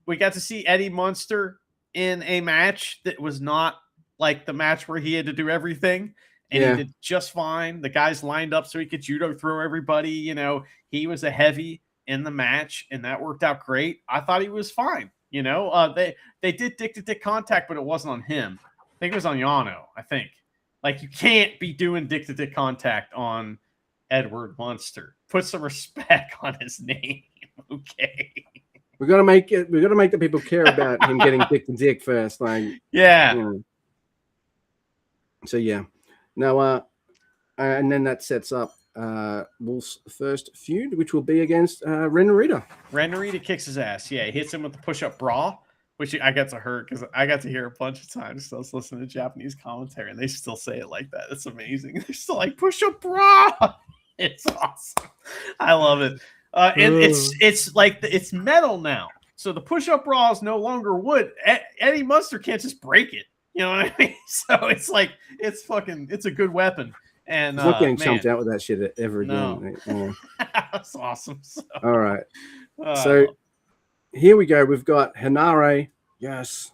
We got to see Eddie Munster in a match that was not like the match where he had to do everything. And he did just fine. The guys lined up so he could judo throw everybody. You know, he was a heavy in the match, and that worked out great. I thought he was fine. You know, they did dick-to-dick contact, but it wasn't on him. I think it was on Yano, I think. Like, you can't be doing dick-to-dick contact on Edward Munster. Put some respect on his name, okay?
We're gonna make the people care about him getting dick to dick first, like
yeah.
You know. So yeah, now and then that sets up Wolf's first feud, which will be against Ren Narita.
Ren Narita kicks his ass. Yeah, he hits him with the push-up bra. Which I got to hear because I got to hear a bunch of times. So I was listening to Japanese commentary, and they still say it like that. It's amazing. They're still like push up bra. It's awesome. I love it. And it's like it's metal now. So the push up bra is no longer wood. Eddie Munster can't just break it. You know what I mean? So it's like it's a good weapon. And
he's not getting chumped out with that shit ever again.
No. That's awesome. So,
all right. So. Here we go. We've got Hanare. Yes.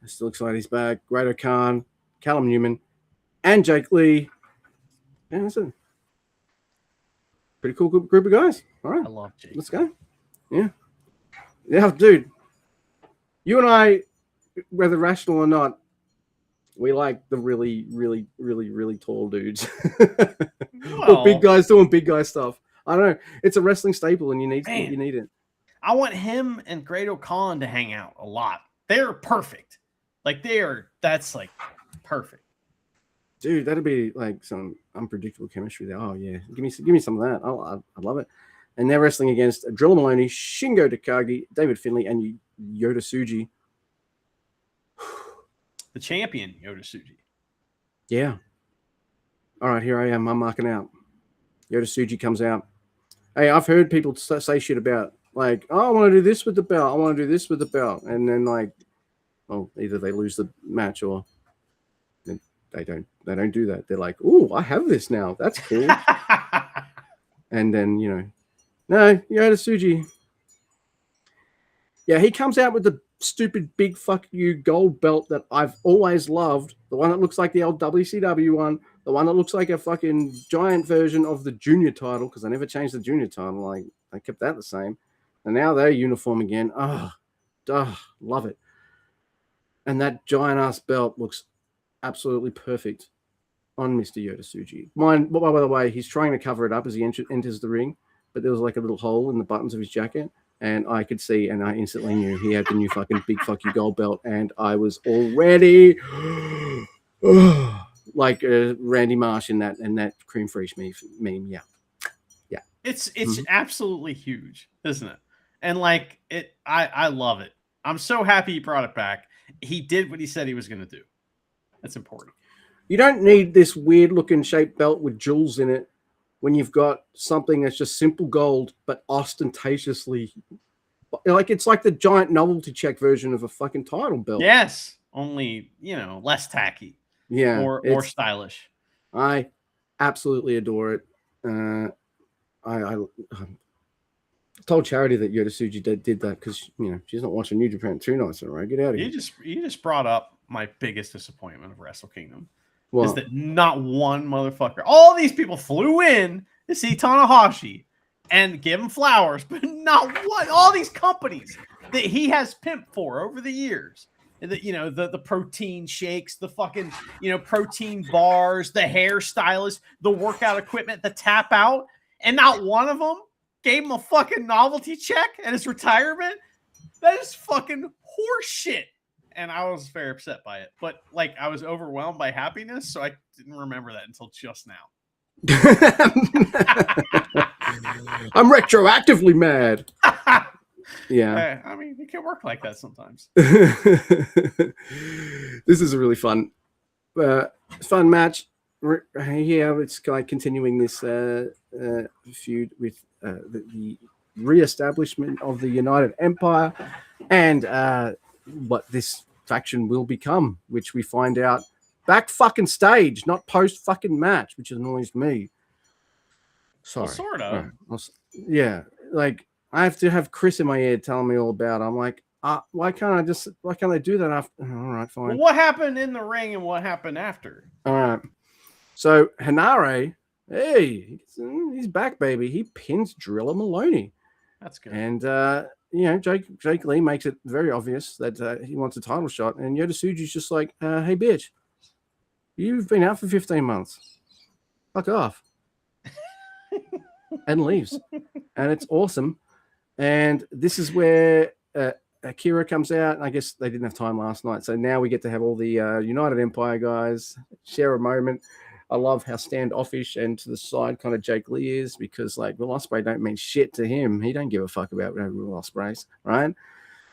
I'm still excited he's back. Greater Khan, Callum Newman, and Jake Lee. Yeah, that's a pretty cool group of guys. All right.
I love Jake.
Let's go. Yeah. Yeah, dude. You and I, whether rational or not, we like the really, really, really, really tall dudes. Or big guys doing big guy stuff. I don't know. It's a wrestling staple, and you need it.
I want him and Great Khan to hang out a lot. They're perfect. Like that's like perfect.
Dude, that'd be like some unpredictable chemistry there. Oh yeah. Give me some of that. I love it. And they're wrestling against Drilla Maloney, Shingo Takagi, David Finlay, and Yota Tsuji.
The champion, Yota Tsuji.
Yeah. All right, here I am. I'm marking out. Yota Tsuji comes out. Hey, I've heard people say shit about like, oh, I want to do this with the belt. I want to do this with the belt. And then like, well, either they lose the match or they don't do that. They're like, oh, I have this now. That's cool. And then, no, Yota Tsuji. Yeah, he comes out with the stupid big fuck you gold belt that I've always loved. The one that looks like the old WCW one. The one that looks like a fucking giant version of the junior title, because I never changed the junior title. Like, I kept that the same. And now they're uniform again. Love it. And that giant-ass belt looks absolutely perfect on Mr. Yota Tsuji. By the way, he's trying to cover it up as he enters the ring, but there was like a little hole in the buttons of his jacket, and I could see, and I instantly knew he had the new fucking big fuck you gold belt, and I was already like Randy Marsh in that cream fraiche meme. Yeah.
It's absolutely huge, isn't it? And like it, I love it. I'm so happy he brought it back. He did what he said he was going to do. That's important.
You don't need this weird looking shaped belt with jewels in it when you've got something that's just simple gold, but ostentatiously like it's like the giant novelty check version of a fucking title belt.
Yes. Only, less tacky.
Yeah.
More stylish.
I absolutely adore it. I told Charity that Yota Tsuji did that because she's not watching New Japan 2 nights in a row. Get out of here.
You just brought up my biggest disappointment of Wrestle Kingdom. is that not one motherfucker. All these people flew in to see Tanahashi and give him flowers, but not one. All these companies that he has pimped for over the years. The protein shakes, the fucking, protein bars, the hairstylist, the workout equipment, the tap out, and not one of them gave him a fucking novelty check at his retirement. That is fucking horseshit. And I was very upset by it. But like, I was overwhelmed by happiness, so I didn't remember that until just now.
I'm retroactively mad. Yeah.
I mean, it can work like that sometimes.
This is a really fun match. Yeah, it's like continuing this feud with the re-establishment of the United Empire and what this faction will become, which we find out back fucking stage, not post fucking match, which annoys me. Sorry.
Well, sort of.
Yeah, like I have to have Chris in my ear telling me all about it. I'm like, why can't they do that after? All right, fine.
Well, what happened in the ring and what happened after?
All right. So Hanare, hey, he's back, baby. He pins Driller Maloney.
That's good.
And Jake Lee makes it very obvious that he wants a title shot, and Yota Tsuji's just like, hey, bitch, you've been out for 15 months. Fuck off. And leaves. And it's awesome. And this is where Akira comes out. And I guess they didn't have time last night. So now we get to have all the United Empire guys share a moment. I love how standoffish and to the side kind of Jake Lee is, because like Will Ospreay don't mean shit to him. He don't give a fuck about Will Ospreay, right?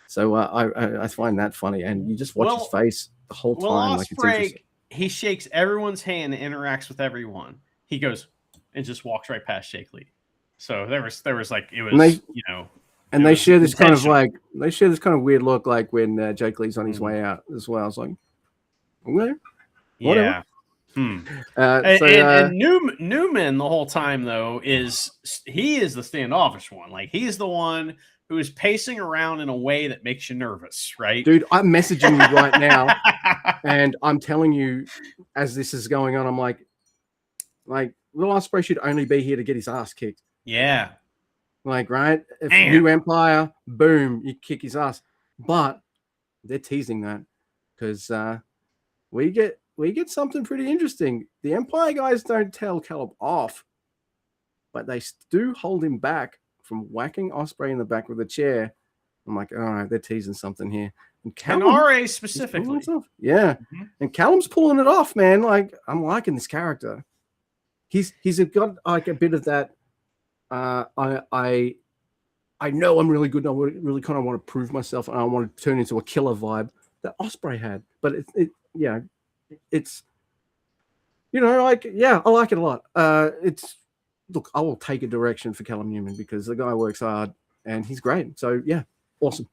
So I find that funny. And you just watch his face the whole time.
Will
like it's
Ospreay, he shakes everyone's hand and interacts with everyone. He goes and just walks right past Jake Lee. So there was like, it was,
and they share this kind of weird look, like when Jake Lee's on his way out as well. I was like, okay, whatever.
Yeah. And Newman the whole time though is the standoffish one. Like he's the one who is pacing around in a way that makes you nervous, right?
Dude, I'm messaging you right now, and I'm telling you as this is going on, I'm like Will Ospreay should only be here to get his ass kicked.
Yeah.
Like, right? If New Empire, boom, you kick his ass. But they're teasing that because we get something pretty interesting. The Empire guys don't tell Caleb off, but they do hold him back from whacking Ospreay in the back with a chair. I'm like, all right, they're teasing something here. And
RA specifically.
Yeah. Mm-hmm. And Callum's pulling it off, man. Like, I'm liking this character. He's got like a bit of that. I know I'm really good. And I really kind of want to prove myself, and I want to turn into a killer vibe that Ospreay had. But it's I like it a lot. Look, I will take a direction for Callum Newman because the guy works hard and he's great. So yeah, awesome.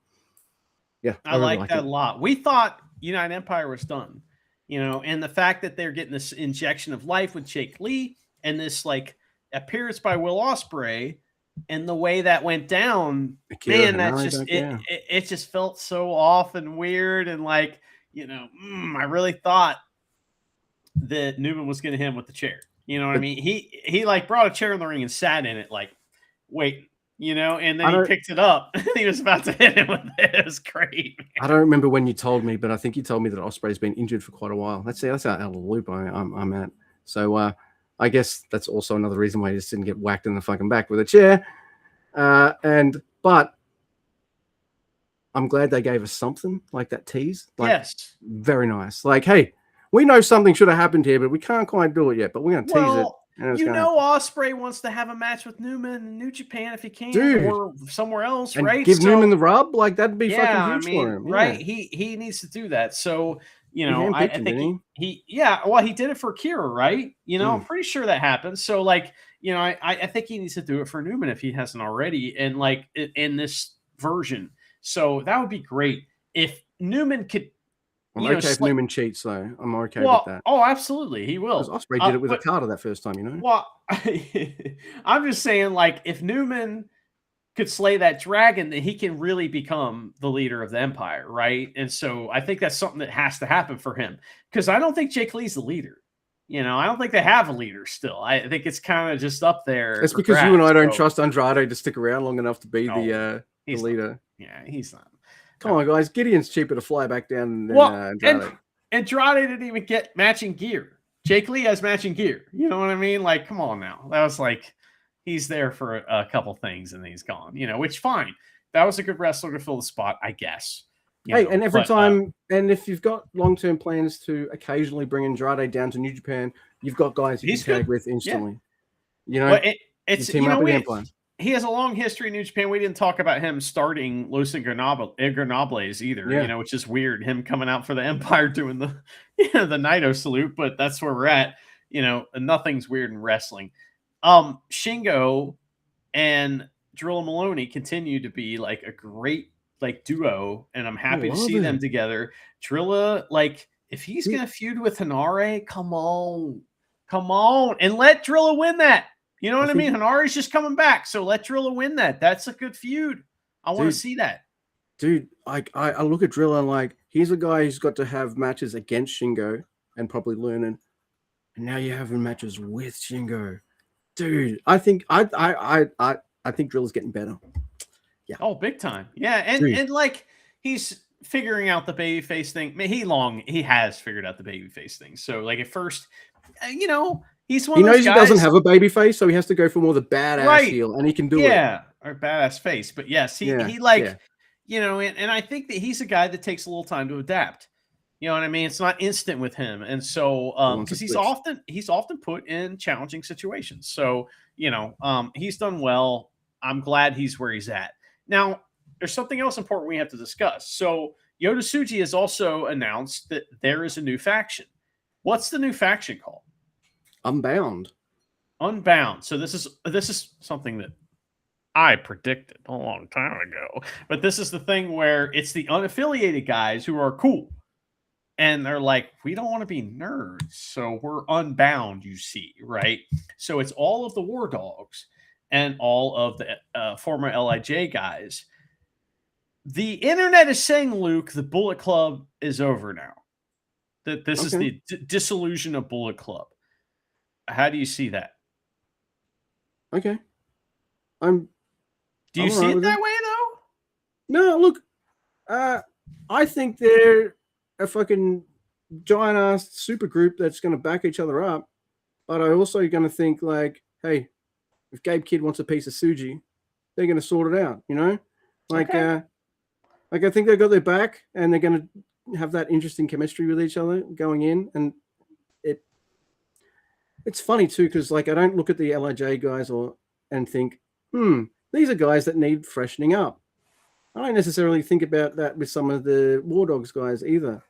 Yeah,
I really like that a lot. We thought United Empire was done, and the fact that they're getting this injection of life with Jake Lee and this like appearance by Will Ospreay and the way that went down, man, that's just it just felt so off and weird, and like I really thought that Newman was going to hit him with the chair. You know what I mean? He like brought a chair in the ring and sat in it, like wait, and then he picked it up and he was about to hit him with it. It was great. Man.
I don't remember when you told me, but I think you told me that Ospreay's been injured for quite a while. That's out of the loop I'm at. So I guess that's also another reason why he just didn't get whacked in the fucking back with a chair. But I'm glad they gave us something like that tease. Like, yes. Very nice. Like, hey, we know something should have happened here, but we can't quite do it yet. But we're going to tease it.
Ospreay wants to have a match with Newman in New Japan if he can, or somewhere else,
and
right?
Give Newman the rub, like that'd be fucking huge for him,
right? He needs to do that. So I think he did it for Kira, right? I'm pretty sure that happened. So like I think he needs to do it for Newman if he hasn't already, and like in this version. So that would be great if Newman could.
I'm okay if Newman cheats, though. I'm okay with that.
Oh, absolutely. He will.
Because Ospreay did it with Okada that first time,
Well, I'm just saying, like, if Newman could slay that dragon, then he can really become the leader of the Empire, right? And so I think that's something that has to happen for him. Because I don't think Jake Lee's the leader. I don't think they have a leader still. I think it's kind of just up there.
It's
for
because you and I
grabs,
don't
so-
trust Andrade to stick around long enough to be
No,
the
he's not.
leader.
Yeah, he's not.
Come on, guys. Gideon's cheaper to fly back down than
Well,
Andrade.
and Andrade didn't even get matching gear. Jake Lee has matching gear. You know what I mean? Like, come on now. That was like, he's there for a couple things and then he's gone. Which fine. That was a good wrestler to fill the spot, I guess.
And every time, and if you've got long-term plans to occasionally bring Andrade down to New Japan, you've got guys you can tag with instantly.
Well, it's
team up with Empire.
He has a long history in New Japan. We didn't talk about him starting Los Ingobernables either, which is weird. Him coming out for the Empire doing the the Naito salute, but that's where we're at. Nothing's weird in wrestling. Shingo and Drilla Maloney continue to be like a great duo, and I'm happy to see them together. Drilla, if he's gonna feud with Hanare, come on, and let Drilla win that. You know what I mean? Hanare's just coming back, so let Drilla win that. That's a good feud. I want to see that.
Dude, I look at Drilla and like, he's a guy who's got to have matches against Shingo and probably learning, and now you're having matches with Shingo. Dude, I think Drilla's getting better. Yeah.
Oh, big time. Yeah, and like he's figuring out the babyface thing. I mean, he has figured out the babyface thing. So like at first, he's one. He knows
he doesn't have a babyface, so he has to go for more the badass heel, and he can do it.
Yeah, or badass face. But yes, and I think that he's a guy that takes a little time to adapt. You know what I mean? It's not instant with him, and so because he's often put in challenging situations. So he's done well. I'm glad he's where he's at. Now, there's something else important we have to discuss. So Yota Tsuji has also announced that there is a new faction. What's the new faction called?
Unbound.
So this is something that I predicted a long time ago. But this is the thing where it's the unaffiliated guys who are cool. And they're like, we don't want to be nerds, so we're unbound, you see, right? So it's all of the War Dogs and all of the former LIJ guys. The internet is saying, Luke, the Bullet Club is over now. That this is the dissolution of Bullet Club. How do you see that?
Okay.
Do you see it that way, though?
No, look. I think they're a fucking giant ass super group that's going to back each other up. But I also going to think like, hey, if Gabe Kidd wants a piece of Tsuji, they're going to sort it out, I think they've got their back and they're going to have that interesting chemistry with each other going in. And it's funny too, because I don't look at the LIJ guys and think, these are guys that need freshening up. I don't necessarily think about that with some of the War Dogs guys either.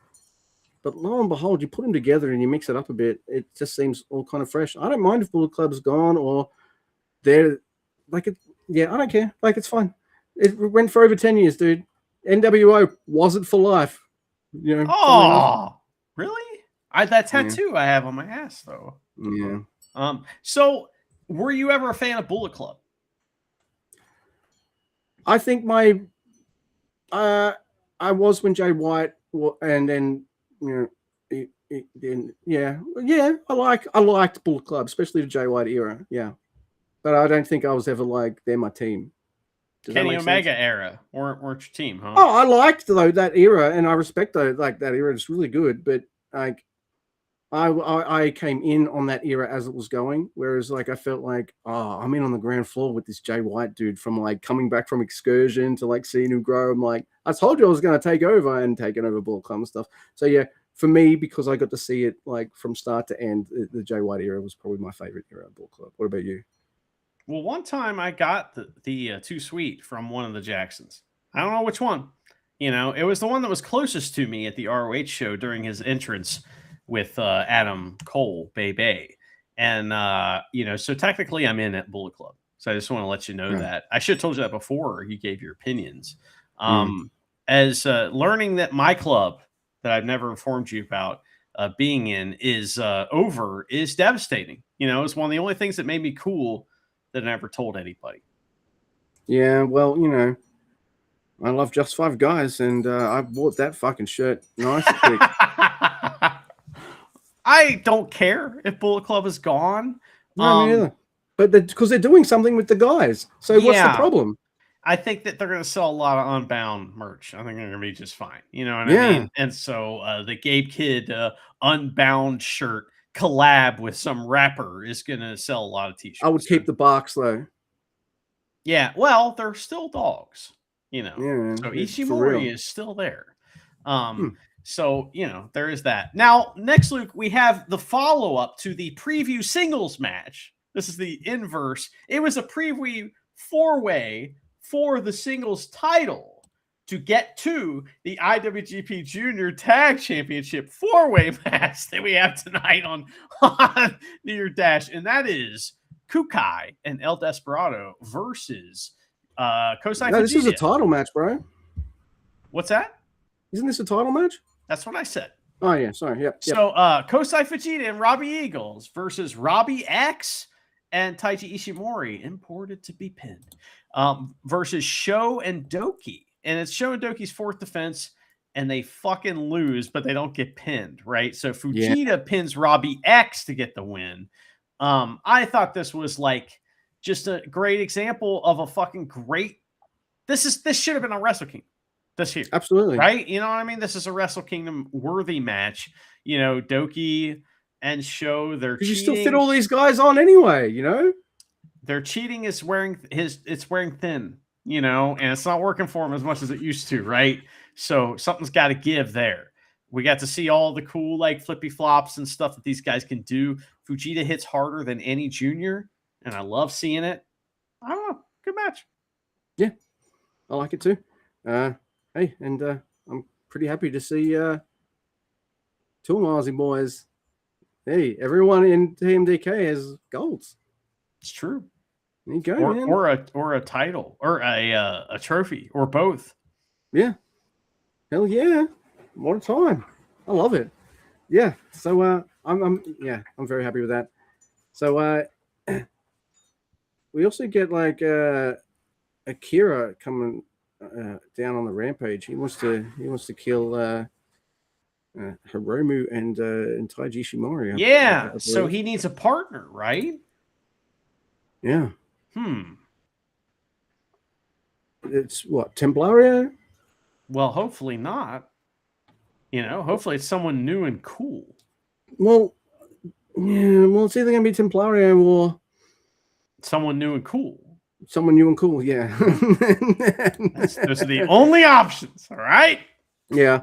But lo and behold, you put them together and you mix it up a bit. It just seems all kind of fresh. I don't mind if Bullet Club's gone or they're I don't care. It's fine. It went for over 10 years, dude. NWO wasn't for life.
Oh, really? That tattoo I have on my ass, though.
Yeah.
So were you ever a fan of Bullet Club?
I think I was when Jay White, and then I liked Bullet Club, especially the Jay White era. Yeah, but I don't think I was ever they're my team.
Kenny Omega era weren't your team, huh?
Oh, I liked that era, and I respect that era. It's really good, but I came in on that era as it was going, whereas I felt I'm in on the ground floor with this Jay White dude from coming back from excursion to seeing him grow. I'm I told you I was going to take over and taking over Bullet Club and stuff. So yeah, for me, because I got to see it from start to end, the Jay White era was probably my favorite era of Bullet Club. What about you?
Well, one time I got the Too Sweet from one of the Jacksons. I don't know which one. It was the one that was closest to me at the ROH show during his entrance with Adam Cole, Bay. And, so technically I'm in at Bullet Club. So I just want to let you know that. I should have told you that before you gave your opinions. As learning that my club that I've never informed you about being in is over is devastating. It's one of the only things that made me cool that I never told anybody.
Yeah, well, I love Just Five Guys, and I bought that fucking shirt nice quick.
I don't care if Bullet Club is gone.
No, me neither. But because they're doing something with the guys. So what's the problem?
I think that they're going to sell a lot of Unbound merch. I think they're going to be just fine. You know what I
Yeah.
mean? And so the Gabe Kid Unbound shirt collab with some rapper is going to sell a lot of t-shirts.
I would keep the Barks though.
Yeah, well, they're still dogs, you know.
Yeah,
so
it's for
Ishimori
real.
is still there. So, you know, there is that. Now, next, Luke, we have the follow-up to the preview singles match. This is the inverse. It was a preview four-way for the singles title to get to the IWGP Junior Tag Championship four-way match that we have tonight on New Year Dash, and that is Kukai and El Desperado versus Kosai
No, this is a
Fujita.
title match, bro.
What's that?
Isn't this a title match?
That's what I said.
Oh, yeah. Sorry. Yep.
So Kosai Fujita and Robbie Eagles versus Robbie X and Taiji Ishimori, imported to be pinned, versus Sho and Doki. And it's Sho and Doki's fourth defense, and they fucking lose, but they don't get pinned, right? So Fujita pins Robbie X to get the win. I thought this was like just a great example of a fucking great. This should have been a Wrestle Kingdom this year.
Absolutely.
Right? You know what I mean? This is a Wrestle Kingdom worthy match. You know, Doki and Sho, they're cheating.
You still fit all these guys on anyway, you know?
Their cheating is wearing thin, you know, and it's not working for him as much as it used to, right? So something's got to give there. We got to see all the cool, like, flippy flops and stuff that these guys can do. Fujita hits harder than any junior, and I love seeing it. I don't know. Good match.
Yeah, I like it too. Hey, and I'm pretty happy to see two Aussie boys. Hey, everyone in TMDK has golds.
It's true.
There you go, man.
Or a title, or a trophy, or both.
Yeah. Hell yeah. What a time. I love it. Yeah. So I'm very happy with that. So we also get like Akira coming down on the rampage. He wants to kill Hiromu and Taiji Ishimori.
Yeah. So he needs a partner, right?
Yeah. It's what, Templario?
Well, hopefully not. You know, hopefully it's someone new and cool.
Well, yeah. Well, it's either gonna be Templario or
someone new and cool.
Someone new and cool, yeah.
Those are the only options, all right?
Yeah.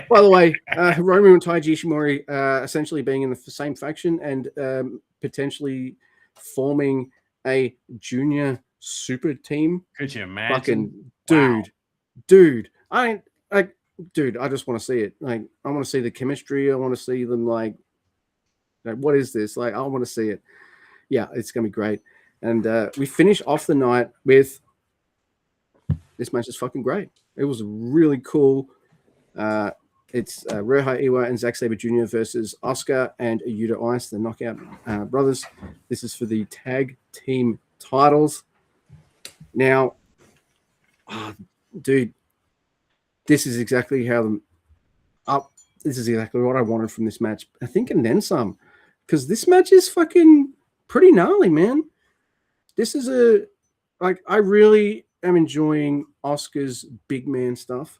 By the way, Hiromu and Taiji Ishimori essentially being in the same faction and potentially forming a junior super team.
Could you imagine?
Fucking dude. I just want to see it. Like, I want to see the chemistry. I want to see them like what is this? Like, I want to see it. Yeah, it's gonna be great. And we finish off the night with this match is fucking great. It was really cool. It's Ryohei Iwa and Zack Sabre Jr. versus Oscar and Yuta Ice, the Knockout Brothers. This is for the tag team titles. Now, dude, this is exactly how this is exactly what I wanted from this match. I think, and then some, because this match is fucking pretty gnarly, man. This is I really am enjoying Oscar's big man stuff.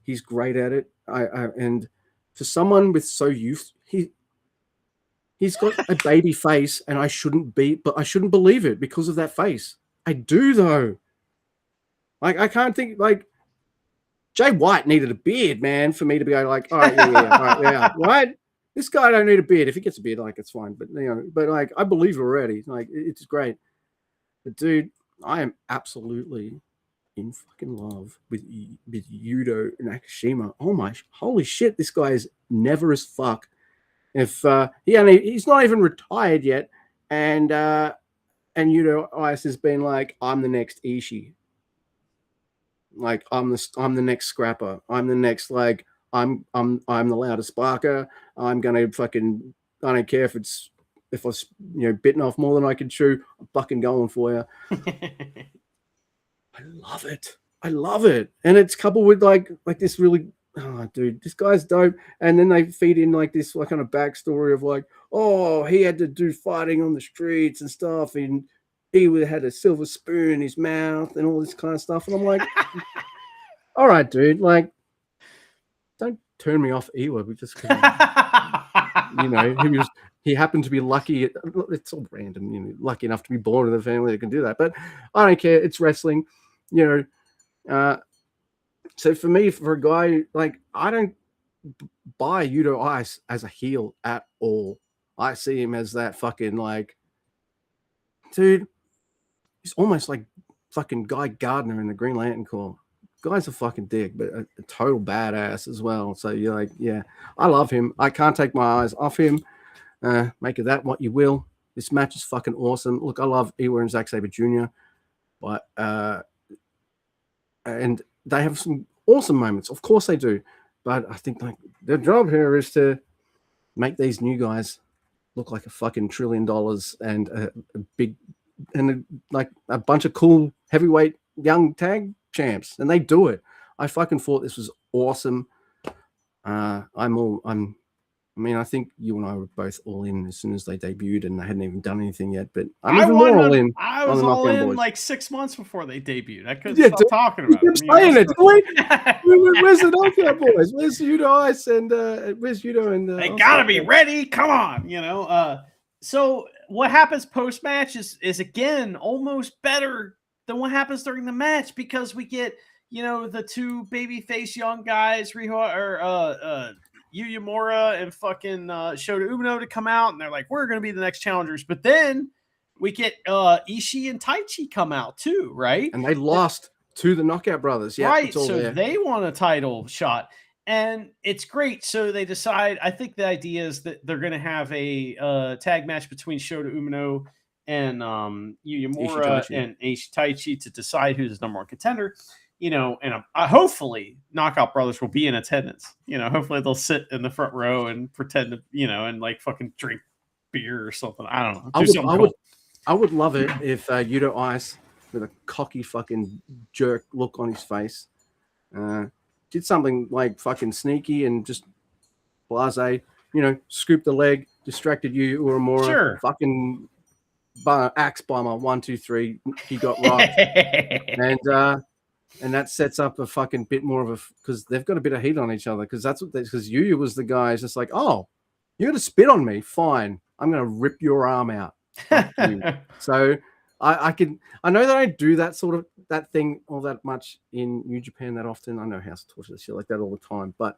He's great at it. And for someone with so youth, he's got a baby face, and I shouldn't believe it because of that face. I do though. Like, I can't think, like, Jay White needed a beard, man, for me to be like, all right, yeah. Right? This guy don't need a beard. If he gets a beard, like, it's fine. But like, I believe it already. Like, it's great. But dude, I am absolutely in fucking love with Yuto Nakashima. Oh my, holy shit, this guy is never as fuck. If he's not even retired yet, and Yuto Ice has been like, I'm the next Ishii. Like, I'm the next scrapper. I'm the next, like, I'm the loudest barker. I'm gonna fucking, I don't care if I was bitten off more than I can chew. I'm fucking going for you. I love it. And it's coupled with like this really oh, dude, this guy's dope. And then they feed in like this like kind of backstory of like, oh, he had to do fighting on the streets and stuff, and he had a silver spoon in his mouth and all this kind of stuff. And I'm like, all right, dude, like, don't turn me off Ewa just because he happened to be lucky. It's all random, lucky enough to be born in a family that can do that. But I don't care. It's wrestling, So for me, for a guy like, I don't buy Yuto Ice as a heel at all. I see him as that fucking like, dude, he's almost like fucking Guy Gardner in the Green Lantern Corps. Guy's a fucking dick, but a total badass as well. So you're like, yeah, I love him. I can't take my eyes off him. Make of that what you will. This match is fucking awesome. Look, I love Ewa and Zack Sabre Jr., but and they have some awesome moments. Of course they do. But I think like their job here is to make these new guys look like a fucking $1 trillion and a big and like a bunch of cool heavyweight young tag champs, and they do it. I fucking thought this was awesome. I think you and I were both all in as soon as they debuted, and they hadn't even done anything yet. But I'm even more all in.
I was all in like 6 months before they debuted. I couldn't stop talking
about it. Saying it, where's the Knockout Boys? Where's Yuto Ice and where's Yuto and?
They gotta be ready. Come on, So what happens post match is again almost better than what happens during the match, because we get the two babyface young guys, Yuya Uemura and fucking Shota Umino, to come out, and they're like, we're going to be the next challengers. But then we get Ishii and Taichi come out too, right?
And they lost to the Knockout Brothers. Yeah,
right. So they want a title shot, and it's great. So they decide, I think the idea is that they're going to have a tag match between Shota Umino and Yuya Uemura and Ishii Taichi to decide who's the number one contender. And hopefully Knockout Brothers will be in attendance. Hopefully they'll sit in the front row and pretend to, and like fucking drink beer or something. I don't know.
I would love it if Yuto Ice, with a cocky fucking jerk look on his face, did something like fucking sneaky and just blase, scooped the leg, distracted Yuya Uemura,
sure.
Fucking axe bomber, 1, 2, 3, he got rocked. And that sets up a fucking bit more of a, because they've got a bit of heat on each other, because Yuya was the guy who's just like, oh, you're gonna spit on me, fine, I'm gonna rip your arm out. So I know that I do that thing all that much in New Japan that often. I know House of Torture shit like that all the time, but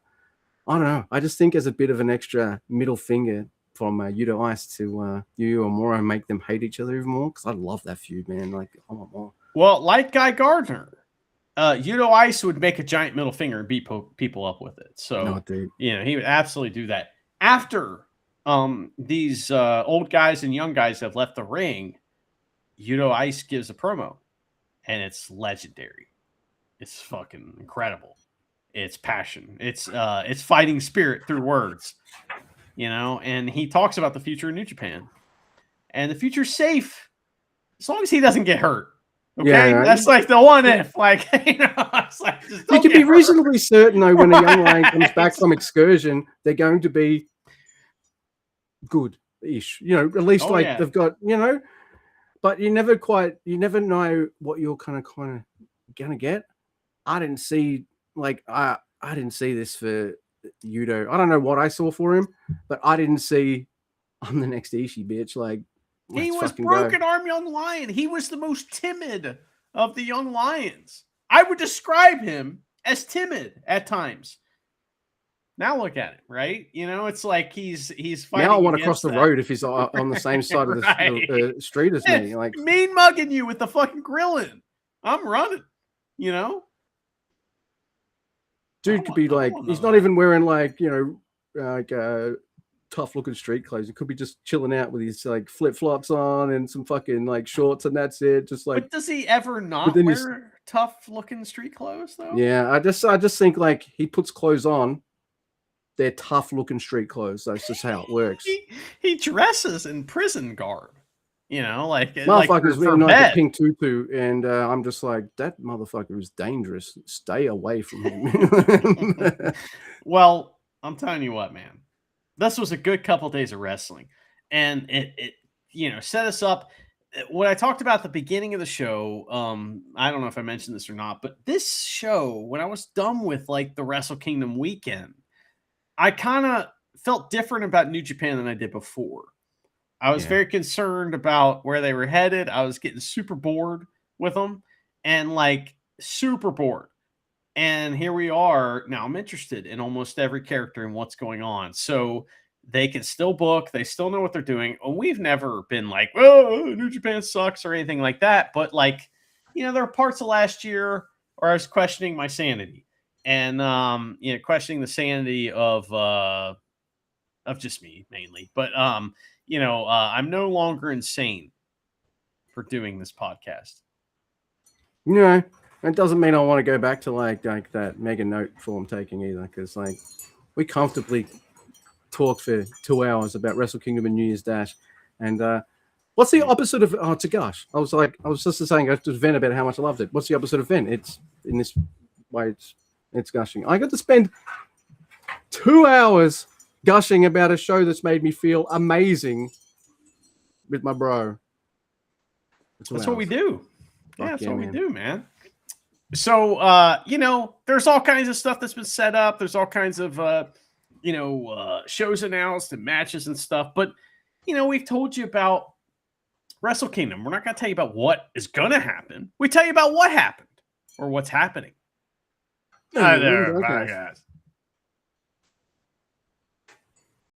I don't know. I just think as a bit of an extra middle finger from Yuto Ice to Yuya Uemura, make them hate each other even more, because I love that feud, man. Like, I want more.
Well, like Guy Gardner, Yuto Ice would make a giant middle finger and beat people up with it. So, he would absolutely do that. After these old guys and young guys have left the ring, Yuto Ice gives a promo, and it's legendary. It's fucking incredible. It's passion. It's fighting spirit through words, and he talks about the future of New Japan, and the future's safe as long as he doesn't get hurt. Okay, yeah, that's like the one if, like, it's like,
you can be reasonably certain though, when a young lion comes back from excursion, they're going to be good-ish. At least they've got, but you never know what you're kind of gonna get. I didn't see this for Yuto. I don't know what I saw for him, but I didn't see I'm the next Ishii, bitch. Like,
he was broken arm young lion. He was the most timid of the young lions. I would describe him as timid at times. Now look at it, right? It's like he's fighting.
Now I want to cross the road if he's on the same side of the street as me. Like,
mean mugging you with the fucking grill in. I'm running.
Dude could be like, he's not even wearing like, tough looking street clothes. He could be just chilling out with his like flip flops on and some fucking like shorts, and that's it. Just like,
but does he ever not wear tough looking street clothes though?
Yeah, I just think like he puts clothes on, they're tough looking street clothes. That's just how it works.
He dresses in prison garb. You know, like
Motherfuckers
for
wearing like a
bed.
pink tutu, and I'm just like, that motherfucker is dangerous. Stay away from him.
Well, I'm telling you what, man. This was a good couple days of wrestling, and it set us up. What I talked about at the beginning of the show, I don't know if I mentioned this or not, but this show, when I was done with like the Wrestle Kingdom weekend, I kind of felt different about New Japan than I did before. I was very concerned about where they were headed. I was getting super bored with them, and like super bored. And here we are. Now I'm interested in almost every character and what's going on. So they can still book. They still know what they're doing. And we've never been like, oh, New Japan sucks or anything like that. But like, there are parts of last year where I was questioning my sanity and, questioning the sanity of just me mainly. But, I'm no longer insane for doing this podcast.
Yeah. It doesn't mean I want to go back to like that mega note form taking either, because like we comfortably talk for 2 hours about Wrestle Kingdom and New Year's Dash, and what's the opposite of it's a gush? I was just saying I have to vent about how much I loved it. What's the opposite of vent? It's in this way. It's gushing. I got to spend 2 hours gushing about a show that's made me feel amazing with my bro.
That's what we do. Yeah, that's what we do, man. So, there's all kinds of stuff that's been set up. There's all kinds of, shows announced and matches and stuff. But, we've told you about Wrestle Kingdom. We're not going to tell you about what is going to happen. We tell you about what happened or what's happening. Hi there, podcast.